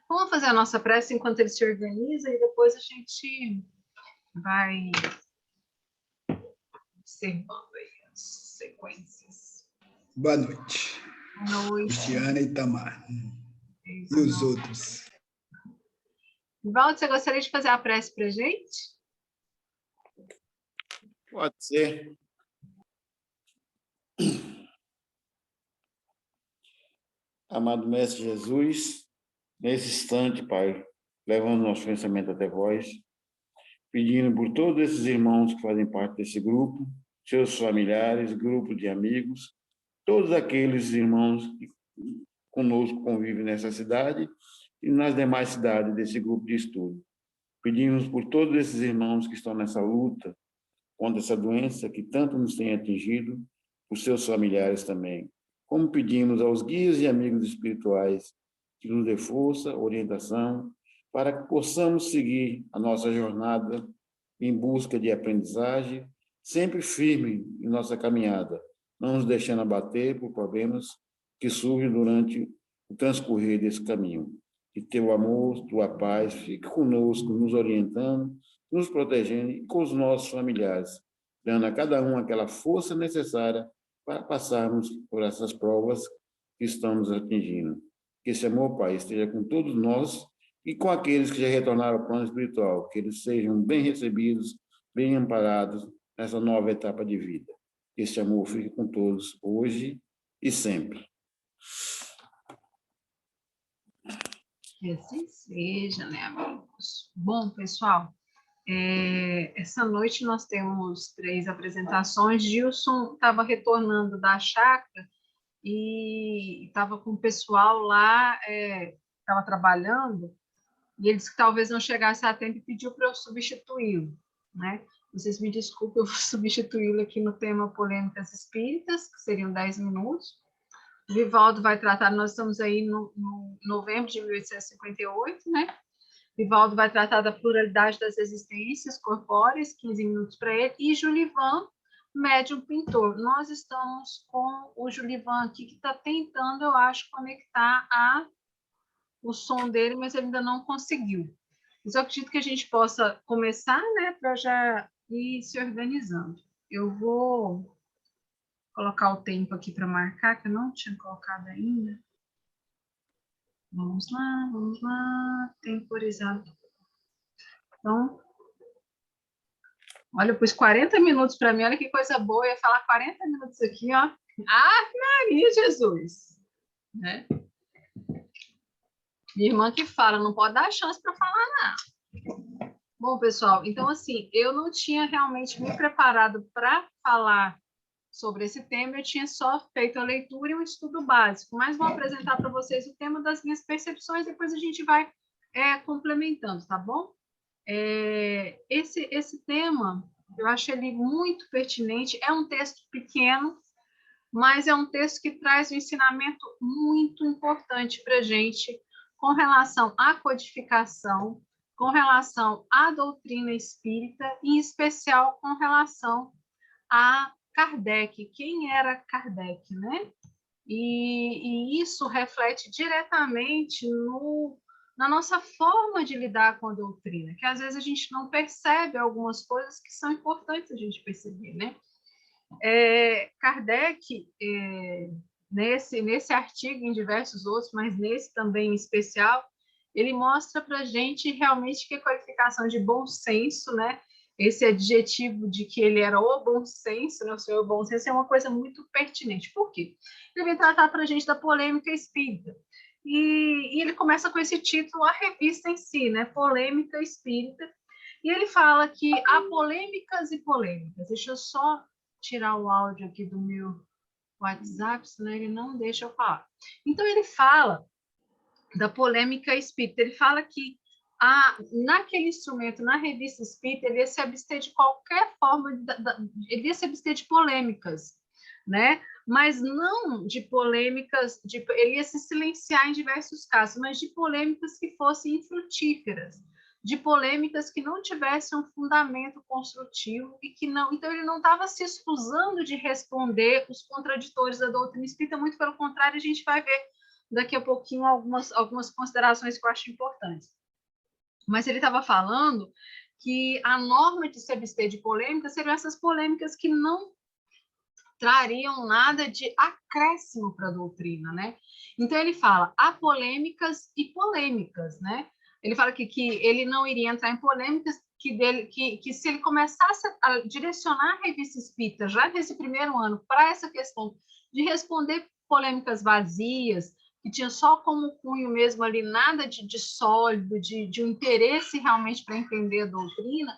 Vamos fazer a nossa prece enquanto ele se organiza e depois a gente vai observando aí as sequências. Boa noite. Boa noite. Cristiana e Tamar. E os outros? Valdo, você gostaria de fazer a prece para a gente? Pode ser. Amado Mestre Jesus, nesse instante, Pai, levando nosso pensamento até vós, pedindo por todos esses irmãos que fazem parte desse grupo, seus familiares, grupo de amigos, todos aqueles irmãos que conosco convivem nessa cidade e nas demais cidades desse grupo de estudo. Pedimos por todos esses irmãos que estão nessa luta contra essa doença que tanto nos tem atingido, os seus familiares também. Como pedimos aos guias e amigos espirituais que nos dê força, orientação, para que possamos seguir a nossa jornada em busca de aprendizagem, sempre firme em nossa caminhada, não nos deixando abater por problemas que surgem durante o transcorrer desse caminho. Que teu amor, tua paz, fique conosco, nos orientando, nos protegendo e com os nossos familiares, dando a cada um aquela força necessária para passarmos por essas provas que estamos atingindo. Que esse amor, Pai, esteja com todos nós e com aqueles que já retornaram ao plano espiritual, que eles sejam bem recebidos, bem amparados nessa nova etapa de vida. Que esse amor fique com todos, hoje e sempre. Que assim seja, né, amigos? Bom, pessoal, essa noite nós temos 3 apresentações. Gilson estava retornando da chácara e estava com o pessoal lá, estava trabalhando, e ele disse que talvez não chegasse a tempo e pediu para eu substituí-lo, né? Vocês me desculpem, eu vou substituí-lo aqui no tema Polêmicas Espíritas, que seriam 10 minutos. O Vivaldo vai tratar, nós estamos aí no novembro de 1858, né? Vivaldo vai tratar da pluralidade das existências corpóreas, 15 minutos para ele, e Julivan, médium pintor. Nós estamos com o Julivan aqui, que está tentando, eu acho, conectar o som dele, mas ele ainda não conseguiu. Mas eu acredito que a gente possa começar, né, para já ir se organizando. Eu vou colocar o tempo aqui para marcar, que eu não tinha colocado ainda. Vamos lá, temporizado. Então, olha, eu pus 40 minutos para mim, olha que coisa boa, eu ia falar 40 minutos aqui, ó. Ah, Maria Jesus! Né? Minha irmã que fala, não pode dar chance para falar nada. Bom, pessoal, então, assim, eu não tinha realmente me preparado para falar sobre esse tema, eu tinha só feito a leitura e um estudo básico, mas vou apresentar para vocês o tema das minhas percepções, depois a gente vai complementando, tá bom? Esse tema, eu acho ele muito pertinente, é um texto pequeno, mas é um texto que traz um ensinamento muito importante para a gente com relação à codificação, com relação à doutrina espírita, em especial com relação a Kardec. Quem era Kardec, né? E isso reflete diretamente na nossa forma de lidar com a doutrina, que às vezes a gente não percebe algumas coisas que são importantes a gente perceber, né? Kardec, nesse artigo, em diversos outros, mas nesse também em especial, ele mostra para a gente realmente que a qualificação de bom senso, né? Esse adjetivo de que ele era o bom senso, né? O senhor bom senso, é uma coisa muito pertinente. Por quê? Ele vem tratar para a gente da polêmica espírita. E ele começa com esse título, a revista em si, né? Polêmica Espírita. E ele fala que há polêmicas e polêmicas. Deixa eu só tirar o áudio aqui do meu WhatsApp, senão ele não deixa eu falar. Então, ele fala da polêmica espírita. Ele fala que naquele instrumento, na revista espírita, ele ia se abster de qualquer forma, ele ia se abster de polêmicas, né? Mas não de polêmicas, ele ia se silenciar em diversos casos, mas de polêmicas que fossem infrutíferas, de polêmicas que não tivessem um fundamento construtivo e que não... Então, ele não estava se escusando de responder os contraditores da doutrina espírita, muito pelo contrário, a gente vai ver daqui a pouquinho algumas considerações que eu acho importantes. Mas ele estava falando que a norma de se abster de polêmicas seriam essas polêmicas que não trariam nada de acréscimo para a doutrina, né? Então ele fala, há polêmicas e polêmicas, né? Ele fala que ele não iria entrar em polêmicas, que se ele começasse a direcionar a revista espírita já nesse primeiro ano para essa questão de responder polêmicas vazias, que tinha só como cunho mesmo ali nada de sólido, de um interesse realmente para entender a doutrina,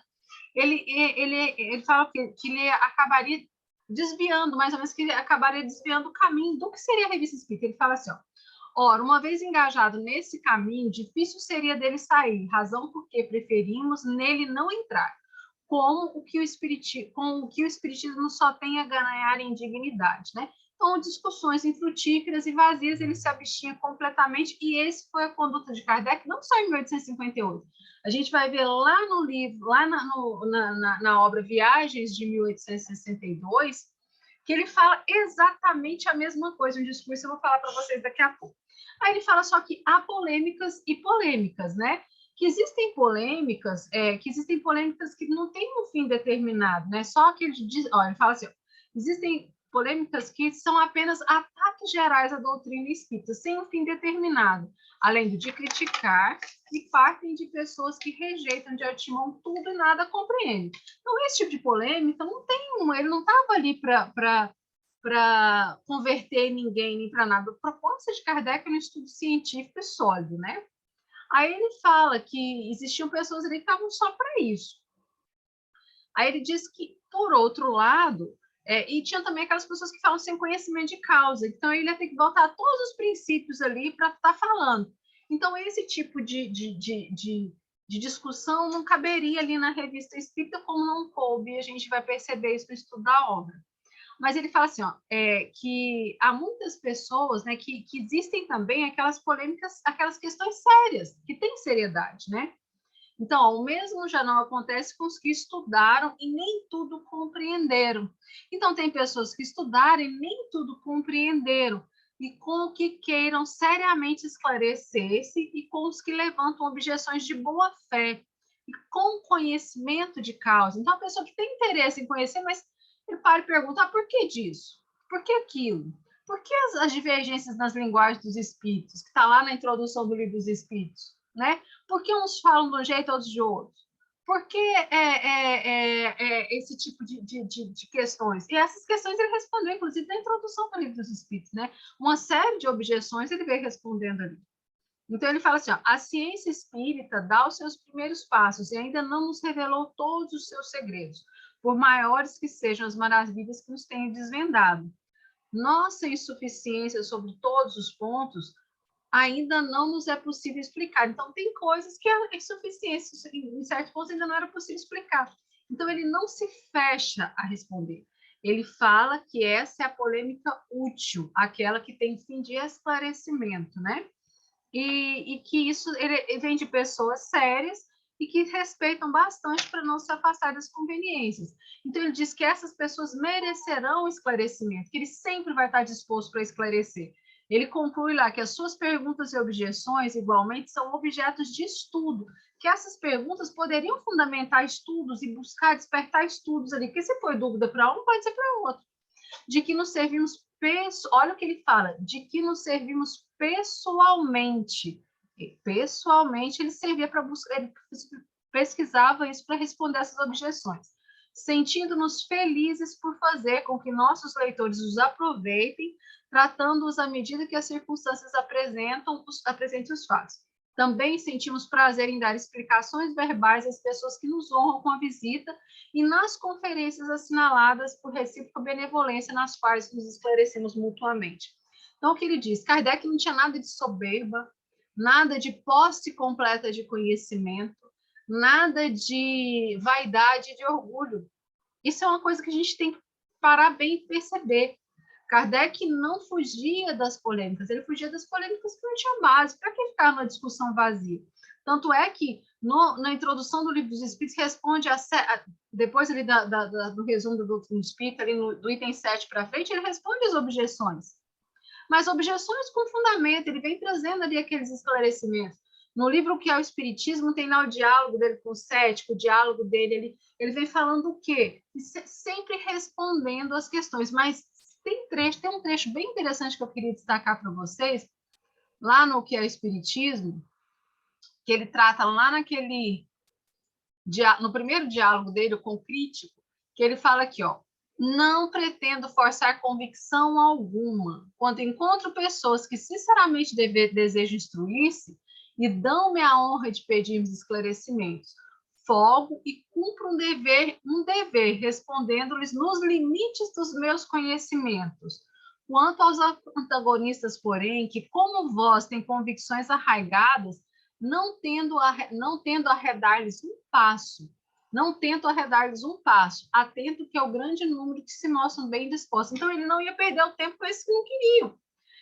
ele fala que ele acabaria desviando, mais ou menos, que ele acabaria desviando o caminho do que seria a revista espírita. Ele fala assim, ó, ora, uma vez engajado nesse caminho, difícil seria dele sair, razão porque preferimos nele não entrar, com o que o espiritismo só tem a ganhar em dignidade, né? Então, discussões infrutíferas e vazias, ele se abstinha completamente, e esse foi a conduta de Kardec, não só em 1858. A gente vai ver lá no livro, lá na obra Viagens, de 1862, que ele fala exatamente a mesma coisa, um discurso, eu vou falar para vocês daqui a pouco. Aí ele fala só que há polêmicas e polêmicas, né? Que existem polêmicas que não têm um fim determinado, né? Só que ele fala assim, ó, existem polêmicas que são apenas ataques gerais à doutrina espírita, sem um fim determinado, além de criticar, e partem de pessoas que rejeitam de antemão tudo e nada compreendem. Então, esse tipo de polêmica ele não estava ali para converter ninguém nem para nada. A proposta de Kardec é um estudo científico e sólido, né? Aí ele fala que existiam pessoas ali que estavam só para isso. Aí ele diz que, por outro lado, e tinha também aquelas pessoas que falam sem conhecimento de causa, então ele ia ter que voltar a todos os princípios ali para estar falando. Então, esse tipo de discussão não caberia ali na revista espírita, como não coube, e a gente vai perceber isso no estudo da obra. Mas ele fala assim, ó, que há muitas pessoas, né, que existem também aquelas polêmicas, aquelas questões sérias, que têm seriedade, né? Então, o mesmo já não acontece com os que estudaram e nem tudo compreenderam. Então, tem pessoas que estudaram e nem tudo compreenderam, e com o que queiram seriamente esclarecer-se, e com os que levantam objeções de boa fé, e com conhecimento de causa. Então, a pessoa que tem interesse em conhecer, mas ele para e pergunta, por que disso? Por que aquilo? Por que as divergências nas linguagens dos espíritos, que está lá na introdução do livro dos espíritos, né? Por que uns falam de um jeito, outros de outro? Por que esse tipo de questões? E essas questões ele respondeu, inclusive, na introdução do livro dos espíritos, né? Uma série de objeções ele veio respondendo ali. Então, ele fala assim, ó, a ciência espírita dá os seus primeiros passos e ainda não nos revelou todos os seus segredos, por maiores que sejam as maravilhas que nos tenham desvendado. Nossa insuficiência sobre todos os pontos ainda não nos é possível explicar. Então, tem coisas que a insuficiência, em certos pontos, ainda não era possível explicar. Então, ele não se fecha a responder. Ele fala que essa é a polêmica útil, aquela que tem fim de esclarecimento, né? E que isso ele vem de pessoas sérias e que respeitam bastante para não se afastar das conveniências. Então, ele diz que essas pessoas merecerão esclarecimento, que ele sempre vai estar disposto para esclarecer. Ele conclui lá que as suas perguntas e objeções, igualmente, são objetos de estudo, que essas perguntas poderiam fundamentar estudos e buscar despertar estudos ali, porque se for dúvida para um, pode ser para outro. De que nos servimos, olha o que ele fala, de que nos servimos pessoalmente. Pessoalmente, ele servia para buscar, ele pesquisava isso para responder essas objeções, sentindo-nos felizes por fazer com que nossos leitores os aproveitem, tratando-os à medida que as circunstâncias apresentem os fatos. Também sentimos prazer em dar explicações verbais às pessoas que nos honram com a visita e nas conferências assinaladas por recíproca benevolência, nas quais nos esclarecemos mutuamente. Então, o que ele diz? Kardec não tinha nada de soberba, nada de posse completa de conhecimento, nada de vaidade, de orgulho. Isso é uma coisa que a gente tem que parar bem e perceber. Kardec não fugia das polêmicas, ele fugia das polêmicas que não tinham base. Para que ficar numa discussão vazia? Tanto é que, na introdução do Livro dos Espíritos, responde depois ali do resumo do Doutrina Espírita, ali do item 7 para frente, ele responde as objeções. mas objeções com fundamento, ele vem trazendo ali aqueles esclarecimentos. No livro que é o Espiritismo, tem lá o diálogo dele com o cético, o diálogo dele, ele vem falando o quê? Sempre respondendo as questões, mas tem um trecho bem interessante que eu queria destacar para vocês, lá no que é o Espiritismo, que ele trata lá no primeiro diálogo dele com o crítico, que ele fala aqui, ó, não pretendo forçar convicção alguma. Quando encontro pessoas que sinceramente desejam instruir-se e dão-me a honra de pedir-me esclarecimentos, folgo e cumpro um dever respondendo-lhes nos limites dos meus conhecimentos. Quanto aos antagonistas, porém, que, como vós, têm convicções arraigadas, não tendo arredar-lhes um passo, não tento arredar-lhes um passo, atento que é o grande número que se mostram bem dispostos. Então, ele não ia perder o tempo com esses que não queriam.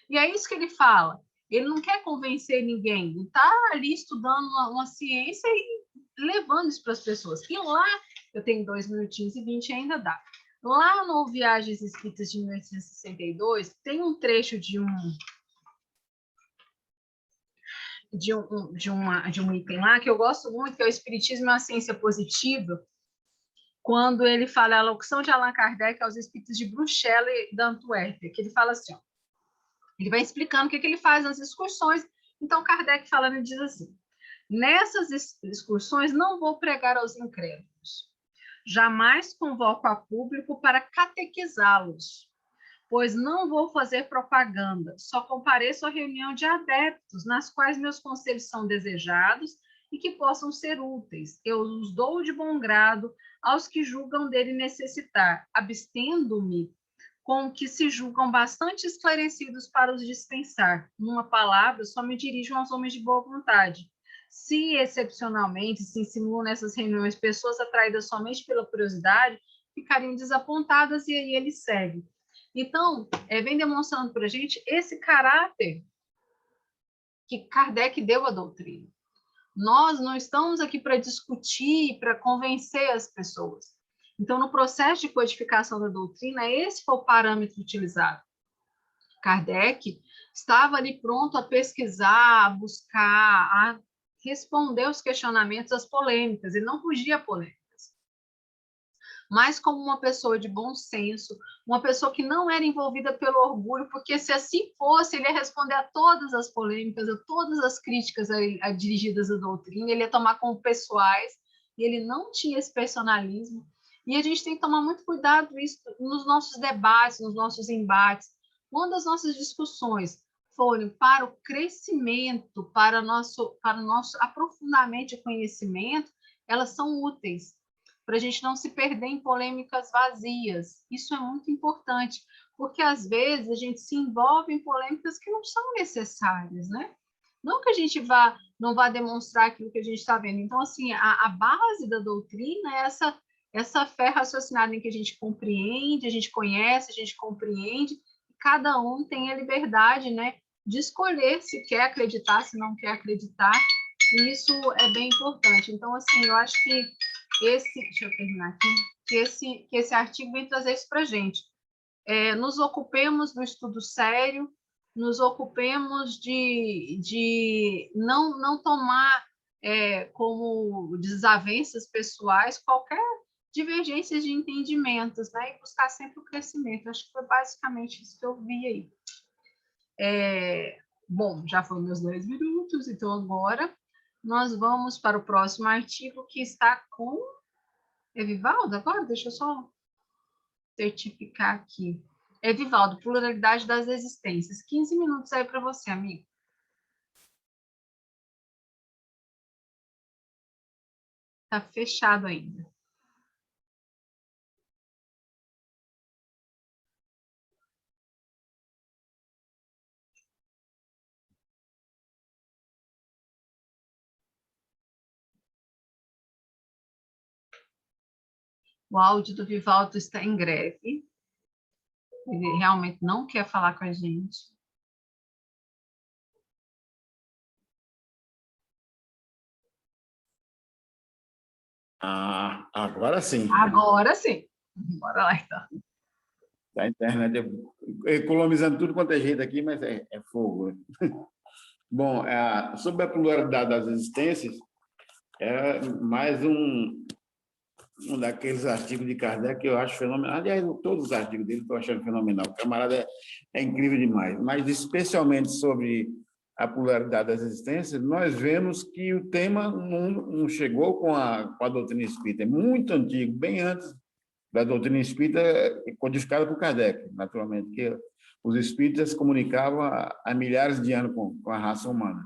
E é isso que ele fala. Ele não quer convencer ninguém, ele está ali estudando uma ciência e levando isso para as pessoas. E lá, eu tenho 2 minutinhos e 20 ainda dá. Lá no Viagens Espíritas de 1862, tem um trecho de um item lá que eu gosto muito, que é o Espiritismo e a Ciência Positiva, quando ele fala a locução de Allan Kardec aos espíritos de Bruxelas e da Antuérpia, que ele fala assim, ó, ele vai explicando o que ele faz nas excursões. Então, Kardec falando, ele diz assim, nessas excursões não vou pregar aos incrédulos, jamais convoco a público para catequizá-los, pois não vou fazer propaganda, só compareço à reunião de adeptos, nas quais meus conselhos são desejados e que possam ser úteis. Eu os dou de bom grado aos que julgam dele necessitar, abstendo-me com que se julgam bastante esclarecidos para os dispensar. Numa palavra, só me dirijo aos homens de boa vontade. Se, excepcionalmente, se insinuam nessas reuniões pessoas atraídas somente pela curiosidade, ficariam desapontadas e aí ele segue. Então, vem demonstrando para a gente esse caráter que Kardec deu à doutrina. Nós não estamos aqui para discutir, para convencer as pessoas. Então, no processo de codificação da doutrina, esse foi o parâmetro utilizado. Kardec estava ali pronto a pesquisar, a buscar, a responder os questionamentos, as polêmicas, e não fugia a polêmica. Mas como uma pessoa de bom senso, uma pessoa que não era envolvida pelo orgulho, porque se assim fosse, ele ia responder a todas as polêmicas, a todas as críticas dirigidas à doutrina, ele ia tomar como pessoais, e ele não tinha esse personalismo. E a gente tem que tomar muito cuidado isso nos nossos debates, nos nossos embates, quando as nossas discussões forem para o crescimento, para o nosso aprofundamento de conhecimento, elas são úteis, para a gente não se perder em polêmicas vazias. Isso é muito importante, porque às vezes a gente se envolve em polêmicas que não são necessárias, né? Não que a gente não vá demonstrar aquilo que a gente está vendo. Então, assim, a base da doutrina é essa fé raciocinada em que a gente compreende, a gente conhece, a gente compreende, e cada um tem a liberdade, né, de escolher se quer acreditar, se não quer acreditar, e isso é bem importante. Então, assim, eu acho que deixa eu terminar aqui, que esse artigo vem trazer isso para a gente. Nos ocupemos do estudo sério, nos ocupemos de não tomar como desavenças pessoais qualquer divergência de entendimentos, né? E buscar sempre o crescimento. Acho que foi basicamente isso que eu vi aí. Bom, já foram meus 10 minutos, então agora nós vamos para o próximo artigo, que está com Vivaldo agora? Deixa eu só certificar aqui. Vivaldo, pluralidade das existências. 15 minutos aí para você, amigo. Está fechado ainda. O áudio do Vivaldo está em greve. Ele realmente não quer falar com a gente. Agora sim. Agora sim. Bora lá, então. A internet economizando tudo quanto é jeito aqui, mas é fogo. Bom, sobre a pluralidade das existências, é mais um daqueles artigos de Kardec que eu acho fenomenal. Aliás, todos os artigos dele eu estou achando fenomenal. O camarada é incrível demais. Mas, especialmente sobre a pluralidade das existências, nós vemos que o tema não chegou com a doutrina espírita. É muito antigo, bem antes da doutrina espírita, codificada por Kardec, naturalmente, que os espíritas se comunicavam há milhares de anos com a raça humana.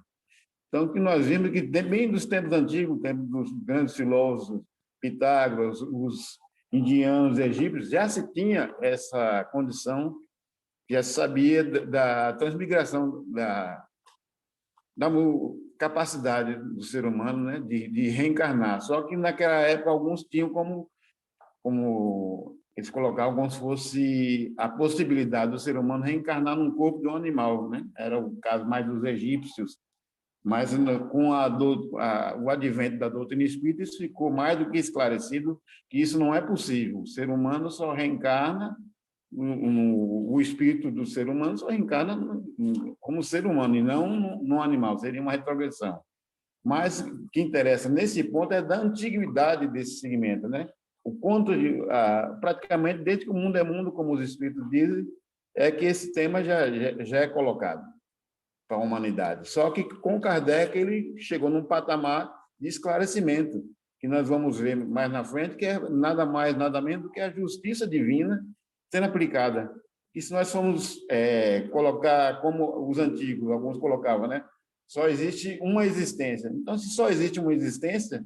Então, que nós vimos que, bem dos tempos antigos, tempo dos grandes filósofos, Pitágoras, os indianos, egípcios, já se tinha essa condição, já se sabia da transmigração, da capacidade do ser humano, né, de reencarnar. Só que, naquela época, alguns tinham como eles colocavam como se fosse a possibilidade do ser humano reencarnar num corpo de um animal, né? Era o caso mais dos egípcios. Mas, com o advento da doutrina espírita, isso ficou mais do que esclarecido, que isso não é possível. O ser humano só reencarna, o espírito do ser humano só reencarna como ser humano, e não no animal, seria uma retrogressão. Mas o que interessa nesse ponto é da antiguidade desse segmento, né? O quanto, praticamente, desde que o mundo é mundo, como os espíritos dizem, é que esse tema já é colocado para a humanidade. Só que com Kardec ele chegou num patamar de esclarecimento, que nós vamos ver mais na frente, que é nada mais, nada menos do que a justiça divina sendo aplicada. E se nós formos colocar como os antigos, alguns colocavam, né? Só existe uma existência. Então, se só existe uma existência,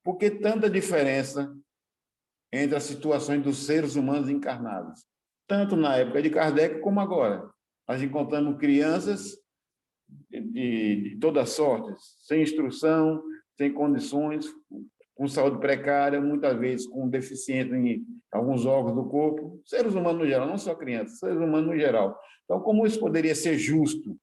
por que tanta diferença entre as situações dos seres humanos encarnados? Tanto na época de Kardec como agora. Nós encontramos crianças de todas sortes, sem instrução, sem condições, com saúde precária, muitas vezes com deficiência em alguns órgãos do corpo, seres humanos no geral, não só crianças, seres humanos no geral. Então, como isso poderia ser justo,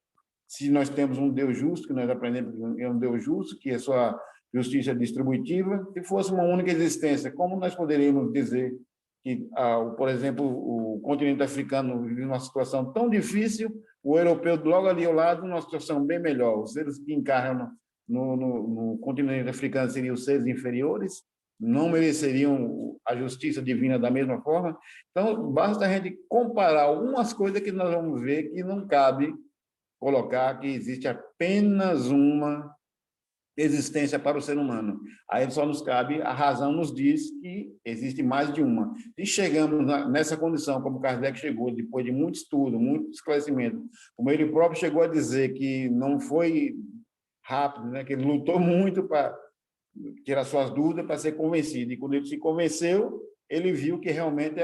se nós temos um Deus justo, que nós aprendemos que é um Deus justo, que é sua justiça distributiva, se fosse uma única existência, como nós poderíamos dizer que, por exemplo, o continente africano vive uma situação tão difícil, o europeu logo ali ao lado, numa situação bem melhor. Os seres que encarnam no continente africano seriam os seres inferiores, não mereceriam a justiça divina da mesma forma. Então, basta a gente comparar algumas coisas que nós vamos ver que não cabe colocar que existe apenas uma existência para o ser humano. Aí só nos cabe, a razão nos diz que existe mais de uma. E chegamos nessa condição, como Kardec chegou, depois de muito estudo, muito esclarecimento, como ele próprio chegou a dizer que não foi rápido, né? Que ele lutou muito para tirar suas dúvidas, para ser convencido. E quando ele se convenceu, ele viu que realmente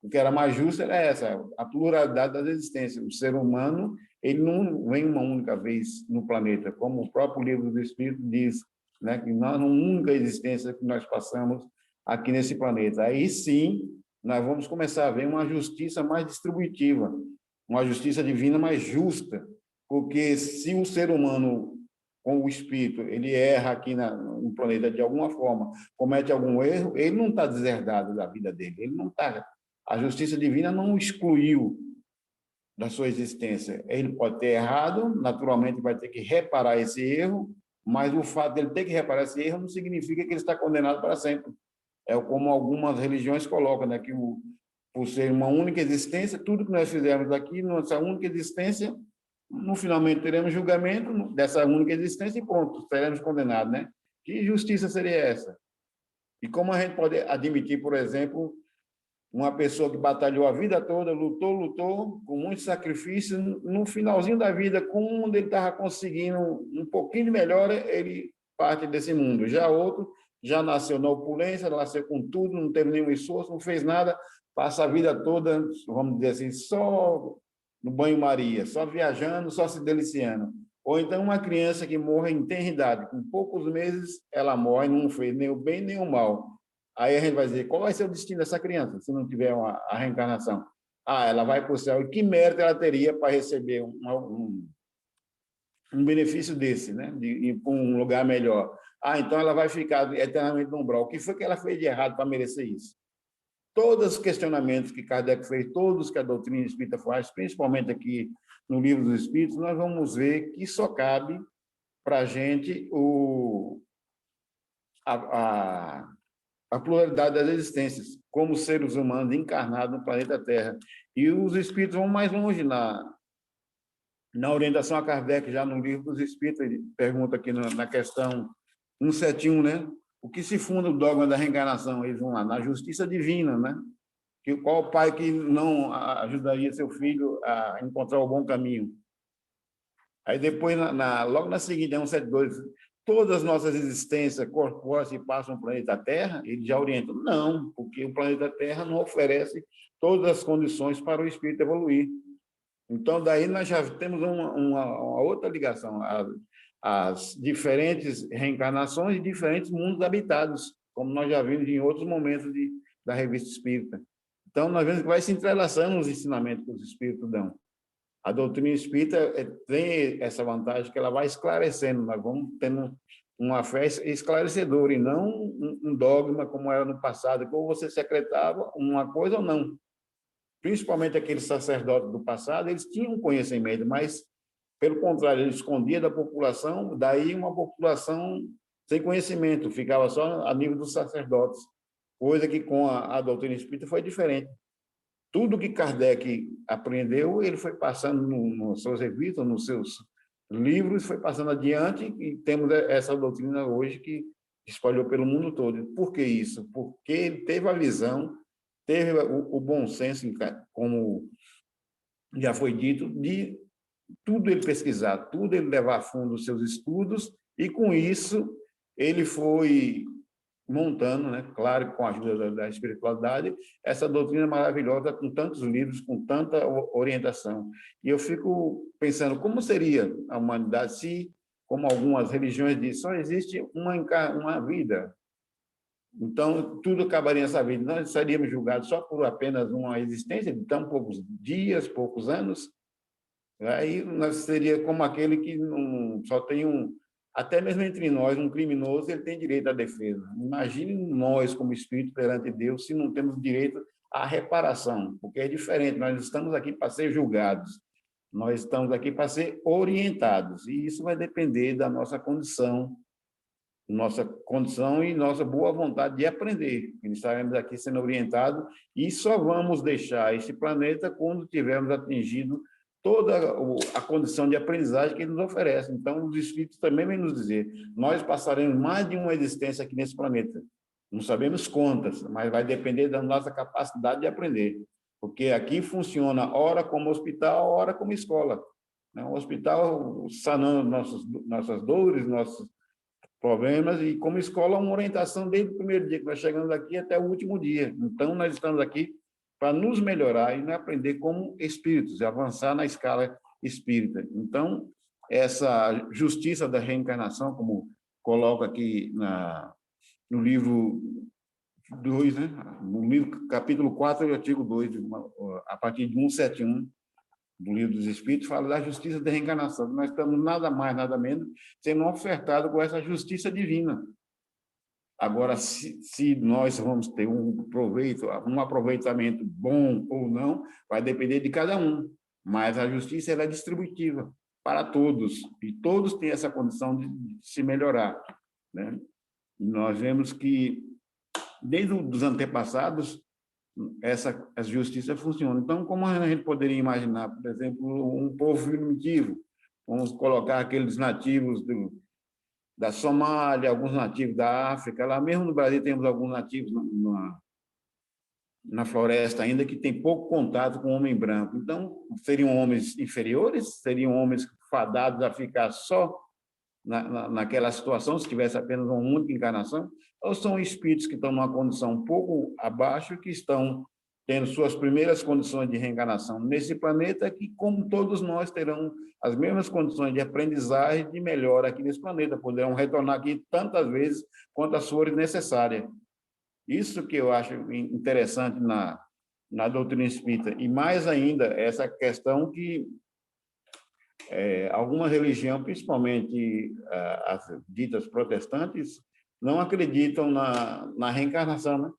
o que era mais justo era essa, a pluralidade das existências. O ser humano, ele não vem uma única vez no planeta, como o próprio livro do Espírito diz, né, que nós, uma única existência que nós passamos aqui nesse planeta. Aí sim, nós vamos começar a ver uma justiça mais distributiva, uma justiça divina mais justa, porque se o ser humano, com o espírito, ele erra aqui no planeta de alguma forma, comete algum erro, ele não está deserdado da vida dele, ele não está. A justiça divina não o excluiu da sua existência. Ele pode ter errado, naturalmente vai ter que reparar esse erro, mas o fato dele ter que reparar esse erro não significa que ele está condenado para sempre. É como algumas religiões colocam, né, que por ser uma única existência, tudo que nós fizermos aqui, nossa única existência, no finalmente teremos julgamento dessa única existência e pronto, seremos condenados, né? Que justiça seria essa? E como a gente pode admitir, por exemplo, uma pessoa que batalhou a vida toda, lutou, com muito sacrifício, no finalzinho da vida, quando ele estava conseguindo um pouquinho de melhora, ele parte desse mundo. Já outro, já nasceu na opulência, nasceu com tudo, não teve nenhum esforço, não fez nada, passa a vida toda, vamos dizer assim, só no banho-maria, só viajando, só se deliciando. Ou então uma criança que morre em tenridade, com poucos meses ela morre, não fez nem o bem nem o mal. Aí a gente vai dizer, qual vai ser o destino dessa criança, se não tiver a reencarnação? Ela vai para o céu. E que mérito ela teria para receber um benefício desse, né? De ir para um lugar melhor? Então ela vai ficar eternamente no umbral. O que foi que ela fez de errado para merecer isso? todos os questionamentos que Kardec fez, todos que a doutrina espírita faz, principalmente aqui no Livro dos Espíritos, nós vamos ver que só cabe para a gente a pluralidade das existências, como seres humanos encarnados no planeta Terra. E os Espíritos vão mais longe na orientação a Kardec, já no Livro dos Espíritos, ele pergunta aqui na questão 171, né? O que se funda o dogma da reencarnação? Eles vão lá, na justiça divina, né? Qual pai que não ajudaria seu filho a encontrar o bom caminho? Aí depois, logo na seguinte, 172, todas as nossas existências corpóreas se passam no planeta Terra, ele já orienta, não, porque o planeta Terra não oferece todas as condições para o espírito evoluir. Então, daí nós já temos uma outra ligação, as diferentes reencarnações e diferentes mundos habitados, como nós já vimos em outros momentos da Revista Espírita. Então, nós vemos que vai se entrelaçando os ensinamentos que os espíritos dão. A doutrina espírita tem essa vantagem que ela vai esclarecendo, nós vamos tendo uma fé esclarecedora e não um dogma como era no passado, que ou você secretava uma coisa ou não. Principalmente aqueles sacerdotes do passado, eles tinham conhecimento, mas, pelo contrário, eles escondiam da população, daí uma população sem conhecimento, ficava só a nível dos sacerdotes, coisa que com a doutrina espírita foi diferente. Tudo que Kardec aprendeu, ele foi passando nos seus revistas, nos seus livros, foi passando adiante, e temos essa doutrina hoje que espalhou pelo mundo todo. Por que isso? Porque ele teve a visão, teve o bom senso, como já foi dito, de tudo ele pesquisar, tudo ele levar a fundo os seus estudos, e com isso ele foi montando, né, claro, com a ajuda da espiritualidade, essa doutrina maravilhosa, com tantos livros, com tanta orientação. E eu fico pensando, como seria a humanidade se, como algumas religiões dizem, só existe uma vida? Então, tudo acabaria nessa vida. Nós seríamos julgados só por apenas uma existência de tão poucos dias, poucos anos. Aí nós seria como aquele que só tem até mesmo entre nós, um criminoso, ele tem direito à defesa. Imagine nós, como espírito perante Deus, se não temos direito à reparação, porque é diferente, nós estamos aqui para ser julgados, nós estamos aqui para ser orientados, e isso vai depender da nossa condição e nossa boa vontade de aprender. Estaremos aqui sendo orientados, e só vamos deixar esse planeta quando tivermos atingido toda a condição de aprendizagem que ele nos oferece. Então, os espíritos também vêm nos dizer, nós passaremos mais de uma existência aqui nesse planeta. Não sabemos quantas, mas vai depender da nossa capacidade de aprender. Porque aqui funciona, ora como hospital, ora como escola. Um hospital sanando nossas dores, nossos problemas, e como escola, uma orientação desde o primeiro dia que nós chegamos aqui até o último dia. Então, nós estamos aqui para nos melhorar e aprender como espíritos, e avançar na escala espírita. Então, essa justiça da reencarnação, como coloca aqui no livro 2, né? No livro, capítulo 4, artigo 2, a partir de 171, do Livro dos Espíritos, fala da justiça da reencarnação. Nós estamos nada mais, nada menos, sendo ofertados com essa justiça divina. Agora, se nós vamos ter um aproveitamento bom ou não, vai depender de cada um. Mas a justiça ela é distributiva para todos, e todos têm essa condição de se melhorar, né? E nós vemos que, desde os antepassados, essa justiça funciona. Então, como a gente poderia imaginar, por exemplo, um povo primitivo, vamos colocar aqueles nativos da Somália, alguns nativos da África, lá mesmo no Brasil temos alguns nativos na floresta ainda que tem pouco contato com o homem branco. Então, seriam homens inferiores? Seriam homens fadados a ficar só naquela situação, se tivesse apenas uma única encarnação? Ou são espíritos que estão numa condição um pouco abaixo, que estão tendo suas primeiras condições de reencarnação nesse planeta, que, como todos nós, terão as mesmas condições de aprendizagem, de melhora aqui nesse planeta, poderão retornar aqui tantas vezes quanto as forem necessárias. Isso que eu acho interessante na doutrina espírita, e mais ainda, essa questão que alguma religião, principalmente as ditas protestantes, não acreditam na reencarnação, né?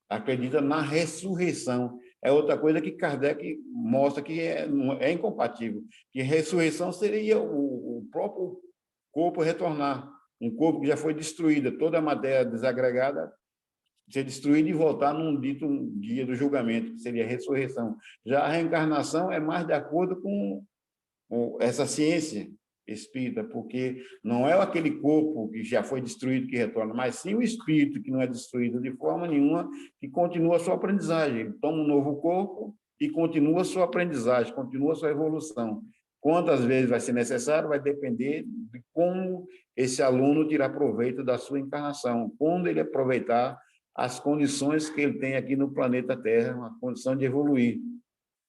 acredita na ressurreição. É outra coisa que Kardec mostra que é incompatível, que ressurreição seria o próprio corpo retornar, um corpo que já foi destruído, toda a matéria desagregada ser destruída e voltar num dito dia do julgamento, que seria a ressurreição. Já a reencarnação é mais de acordo com essa ciência espírita, porque não é aquele corpo que já foi destruído que retorna, mas sim o espírito que não é destruído de forma nenhuma, que continua a sua aprendizagem. Ele toma um novo corpo e continua a sua aprendizagem, continua a sua evolução. Quantas vezes vai ser necessário vai depender de como esse aluno tirar proveito da sua encarnação, quando ele aproveitar as condições que ele tem aqui no planeta Terra, uma condição de evoluir.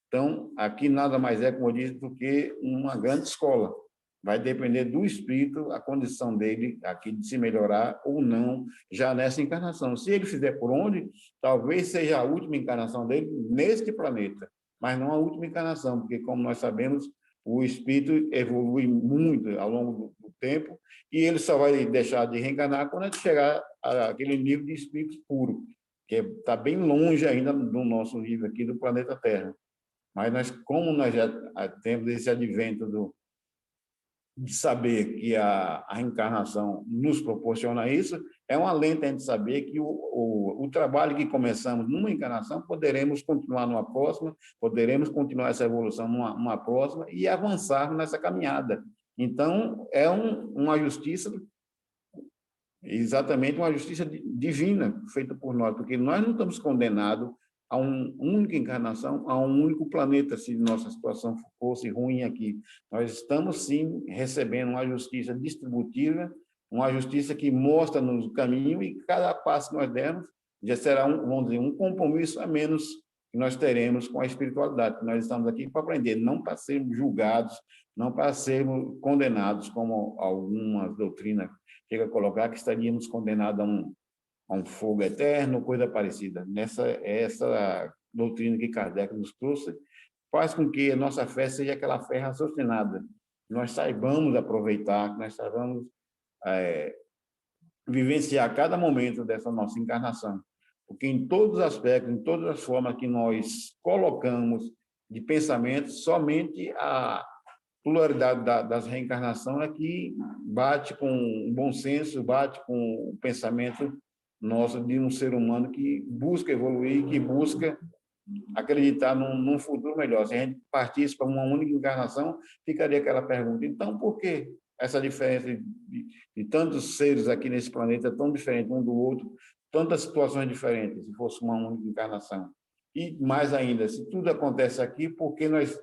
Então, aqui nada mais é, como eu disse, do que uma grande escola. Vai depender do espírito, a condição dele aqui de se melhorar ou não, já nessa encarnação. Se ele fizer por onde, talvez seja a última encarnação dele neste planeta, mas não a última encarnação, porque, como nós sabemos, o espírito evolui muito ao longo do tempo e ele só vai deixar de reencarnar quando ele chegar àquele nível de espírito puro, que está bem longe ainda do nosso nível aqui do planeta Terra. Mas como nós já temos esse advento de saber que a reencarnação nos proporciona isso, é um alento a gente saber que o trabalho que começamos numa encarnação, poderemos continuar numa próxima, poderemos continuar essa evolução numa próxima e avançar nessa caminhada. Então, é uma justiça, exatamente uma justiça divina feita por nós, porque nós não estamos condenados a uma única encarnação, a um único planeta, se nossa situação fosse ruim aqui. Nós estamos, sim, recebendo uma justiça distributiva, uma justiça que mostra-nos o caminho, e cada passo que nós dermos já será, vamos dizer, um compromisso a menos que nós teremos com a espiritualidade. Nós estamos aqui para aprender, não para sermos julgados, não para sermos condenados, como algumas doutrinas chegam a colocar, que estaríamos condenados a um fogo eterno, coisa parecida. Essa doutrina que Kardec nos trouxe faz com que a nossa fé seja aquela fé raciocinada, que nós saibamos aproveitar, que nós saibamos vivenciar cada momento dessa nossa encarnação. Porque em todos os aspectos, em todas as formas que nós colocamos de pensamento, somente a pluralidade das reencarnações é que bate com o bom senso, bate com o pensamento nosso de um ser humano que busca evoluir, que busca acreditar num futuro melhor. Se a gente partisse para uma única encarnação, ficaria aquela pergunta: então, por que essa diferença de tantos seres aqui nesse planeta, tão diferente um do outro, tantas situações diferentes, se fosse uma única encarnação? E, mais ainda, se tudo acontece aqui, por que nós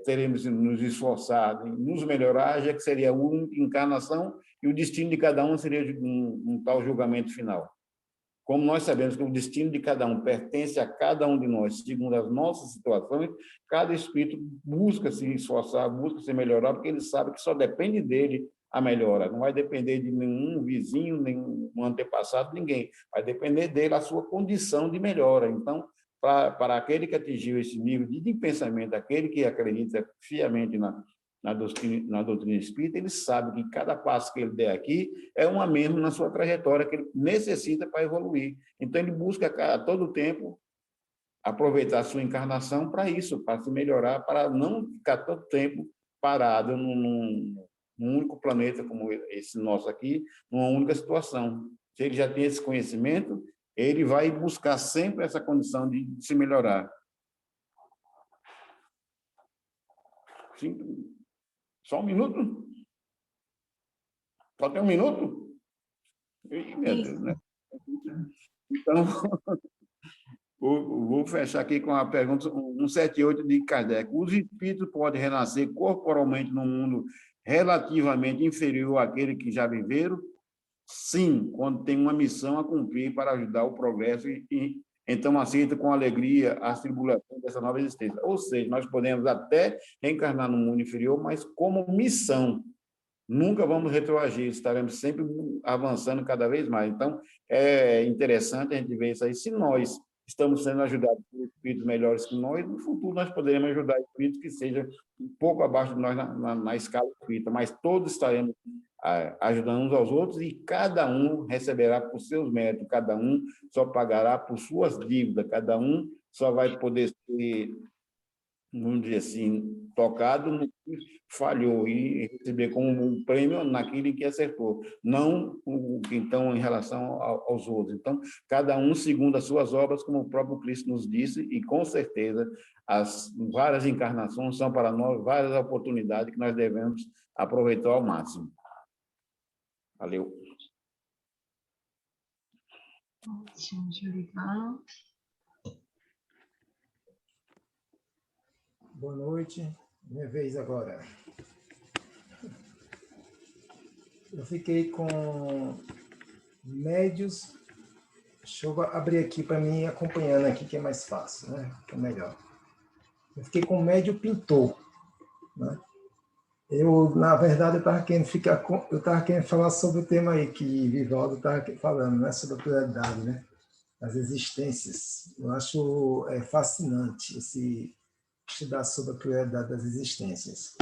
teremos de nos esforçar em nos melhorar, já que seria a única encarnação e o destino de cada um seria um tal julgamento final? Como nós sabemos que o destino de cada um pertence a cada um de nós, segundo as nossas situações, cada espírito busca se esforçar, busca se melhorar, porque ele sabe que só depende dele a melhora. Não vai depender de nenhum vizinho, nenhum antepassado, ninguém. Vai depender dele a sua condição de melhora. Então, para aquele que atingiu esse nível de pensamento, aquele que acredita fiamente na doutrina espírita, ele sabe que cada passo que ele der aqui é um a menos na sua trajetória que ele necessita para evoluir. Então, ele busca a todo tempo aproveitar a sua encarnação para isso, para se melhorar, para não ficar tanto tempo parado num único planeta como esse nosso aqui, numa única situação. Se ele já tem esse conhecimento, ele vai buscar sempre essa condição de se melhorar. Sim. Só um minuto? Só tem um minuto? Ih, meu Deus, né? Então, vou fechar aqui com a pergunta 178 de Kardec. Os espíritos podem renascer corporalmente num mundo relativamente inferior àquele que já viveram? Sim, quando tem uma missão a cumprir para ajudar o progresso e então aceita com alegria as tribulações dessa nova existência. Ou seja, nós podemos até reencarnar no mundo inferior, mas como missão. Nunca vamos retroagir, estaremos sempre avançando cada vez mais. Então, é interessante a gente ver isso aí. Se nós estamos sendo ajudados por espíritos melhores que nós, no futuro nós poderemos ajudar espíritos que sejam um pouco abaixo de nós na escala espírita, mas todos estaremos ajudando uns aos outros, e cada um receberá por seus méritos, cada um só pagará por suas dívidas, cada um só vai poder ser, vamos dizer assim, tocado no que falhou e receber como um prêmio naquilo que acertou, não o que então em relação aos outros. Então, cada um segundo as suas obras, como o próprio Cristo nos disse, e com certeza as várias encarnações são para nós várias oportunidades que nós devemos aproveitar ao máximo. Valeu. Deixa eu ligar. Boa noite, minha vez agora. Eu fiquei com médios. Deixa eu abrir aqui para mim acompanhando aqui, que é mais fácil, né? Que é melhor. Eu fiquei com médio pintor, né? Eu, na verdade, eu estava querendo falar sobre o tema aí que Vivaldo estava falando, né? Sobre a pluralidade, né? As existências. Eu acho fascinante estudar sobre a pluralidade das existências.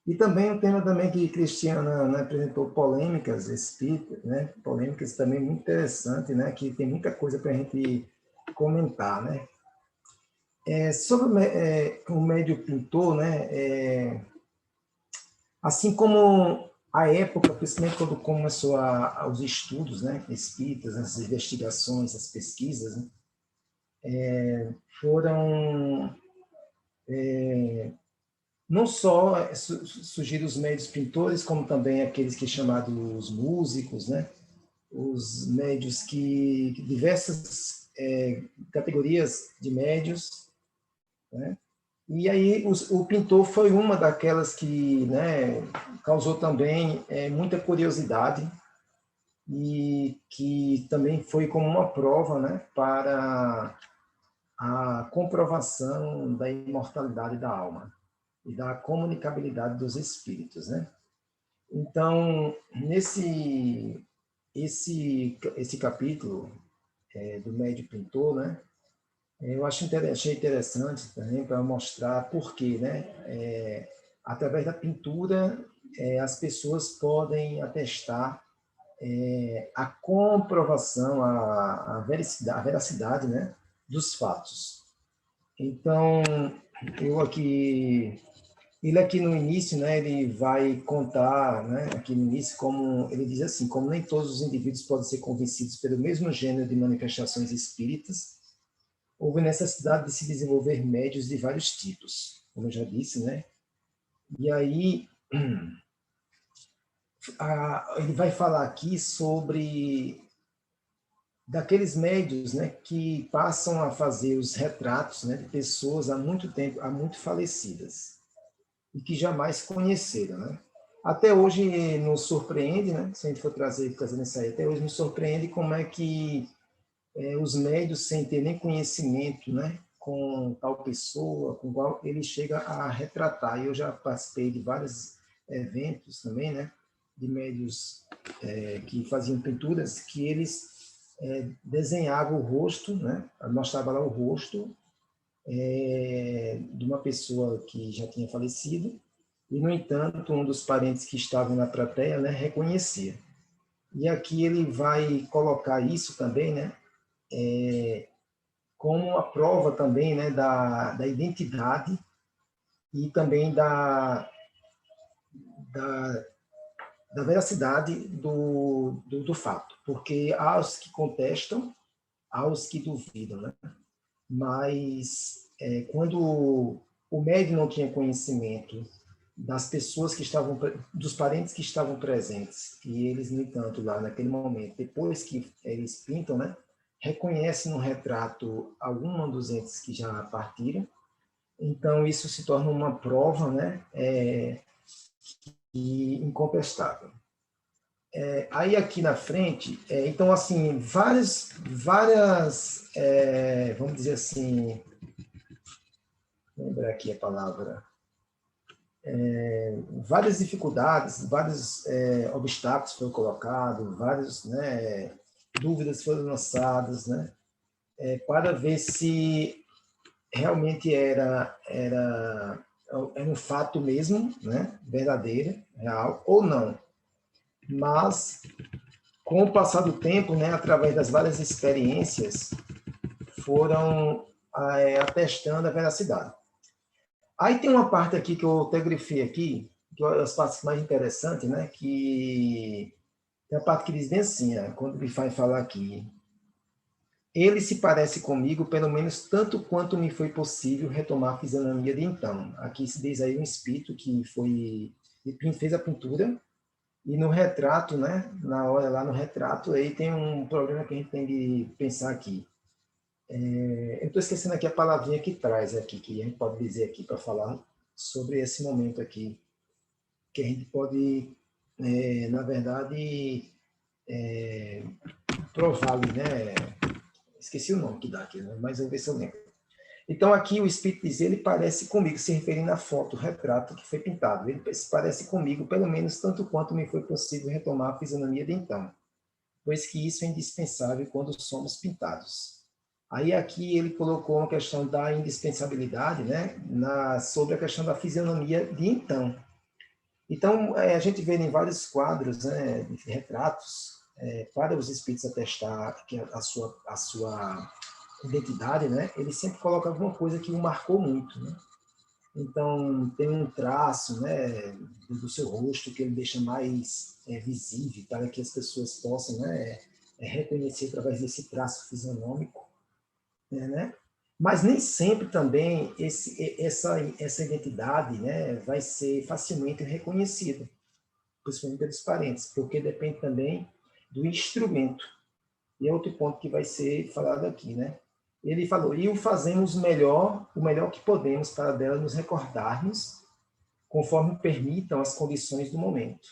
E também o tema também que Cristiana, né, apresentou polêmicas espíritas, né? Polêmicas também muito interessante, né? Que tem muita coisa para a gente comentar, né? Sobre o médio pintor, né? Assim como a época, principalmente quando começou os estudos, né, espíritas, as investigações, as pesquisas, né, foram não só surgiram os médios pintores, como também aqueles que chamados músicos, né, os médios que diversas categorias de médios, né? E aí o pintor foi uma daquelas que, né, causou também muita curiosidade e que também foi como uma prova, né, para a comprovação da imortalidade da alma e da comunicabilidade dos espíritos, né? Então, esse capítulo do médio pintor, né, achei interessante também para mostrar por quê, né? Através da pintura, as pessoas podem atestar a comprovação, a veracidade, né, dos fatos. Então, ele aqui no início, né, ele vai contar, né, aqui no início, como ele diz assim, como nem todos os indivíduos podem ser convencidos pelo mesmo gênero de manifestações espíritas, houve necessidade de se desenvolver médios de vários tipos, como eu já disse, né? E aí, ele vai falar aqui sobre daqueles médios, né, que passam a fazer os retratos, né, de pessoas há muito tempo, há muito falecidas, e que jamais conheceram, né? Até hoje nos surpreende, né? Se a gente for trazendo isso aí, até hoje nos surpreende como é que os médios, sem ter nem conhecimento, né, com tal pessoa, com qual ele chega a retratar. Eu já participei de vários eventos também, né, de médios que faziam pinturas, que eles desenhavam o rosto, né, mostrava lá o rosto de uma pessoa que já tinha falecido, e, no entanto, um dos parentes que estavam na plateia, né, reconhecia. E aqui ele vai colocar isso também, né, como uma prova também, né, da identidade e também da veracidade do fato, porque há os que contestam, há os que duvidam, né? Mas quando o médium não tinha conhecimento das pessoas que estavam, dos parentes que estavam presentes, e eles, no entanto, lá naquele momento, depois que eles pintam, né, reconhecem no retrato algum dos entes que já partiram, então isso se torna uma prova, né, incontestável. Aí aqui na frente, então assim, várias, vamos dizer assim, lembrar aqui a palavra, várias dificuldades, vários obstáculos foram colocados, várias, né, dúvidas foram lançadas, né, para ver se realmente era um fato mesmo, né, verdadeiro, real, ou não. mas, com o passar do tempo, né, através das várias experiências, foram atestando a veracidade. Aí tem uma parte aqui que eu até grifei aqui, que é as partes mais interessantes, né, que tem a parte que diz bem assim, quando ele vai falar aqui, ele se parece comigo, pelo menos tanto quanto me foi possível retomar a fisionomia de então. Aqui se diz aí um espírito que fez a pintura, e no retrato, né, na hora lá no retrato, aí tem um problema que a gente tem de pensar aqui. Eu estou esquecendo aqui a palavrinha que traz aqui, que a gente pode dizer aqui para falar sobre esse momento aqui, que a gente pode, na verdade, provar ali, né? Esqueci o nome que dá aqui, né? Mas eu vou ver se eu lembro. Então, aqui o Espírito diz, ele parece comigo, se referindo à foto, o retrato que foi pintado. Ele se parece comigo, pelo menos tanto quanto me foi possível retomar a fisionomia de então, pois que isso é indispensável quando somos pintados. Aí aqui ele colocou uma questão da indispensabilidade, né, sobre a questão da fisionomia de então. Então, a gente vê em vários quadros, né, de retratos, para os espíritos atestar que a sua identidade, né, ele sempre coloca alguma coisa que o marcou muito, né? Então, tem um traço, né, do seu rosto que ele deixa mais visível, para que as pessoas possam, né, reconhecer através desse traço fisionômico, né? Mas nem sempre também essa identidade, né, vai ser facilmente reconhecida, principalmente pelos parentes, porque depende também do instrumento. E é outro ponto que vai ser falado aqui, né? Ele falou, e o fazemos o melhor que podemos para dela nos recordarmos, conforme permitam as condições do momento.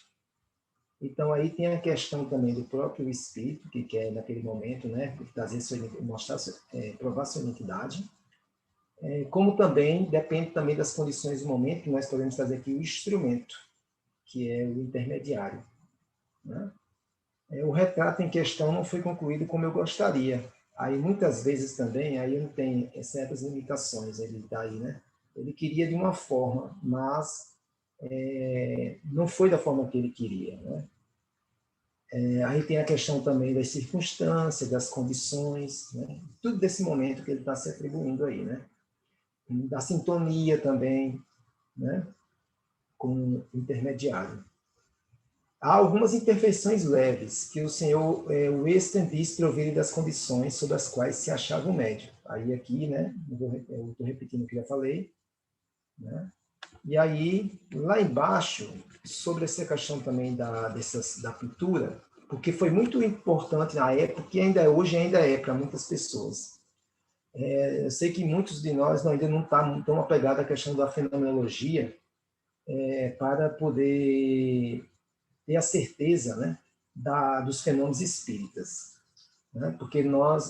Então, aí tem a questão também do próprio espírito, que quer, naquele momento, né, trazer provar sua identidade, como também depende também das condições do momento, que nós podemos trazer aqui o instrumento, que é o intermediário, né? O retrato em questão não foi concluído como eu gostaria. Aí, muitas vezes também, aí não tem certas limitações, ele está aí, né? Ele queria de uma forma, mas não foi da forma que ele queria, né? Aí tem a questão também das circunstâncias, das condições, né? Tudo desse momento que ele está se atribuindo aí, né? Da sintonia também, né? Com o intermediário. Há algumas imperfeições leves que o Senhor o extendisse prover das condições sob as quais se achava o médium. Aí aqui, né? Eu estou repetindo o que já falei, né? E aí, lá embaixo, sobre essa questão também da pintura, porque foi muito importante na época, e hoje ainda é para muitas pessoas. Eu sei que muitos de nós ainda não estão tão apegados à questão da fenomenologia para poder ter a certeza, né, dos fenômenos espíritas. Né?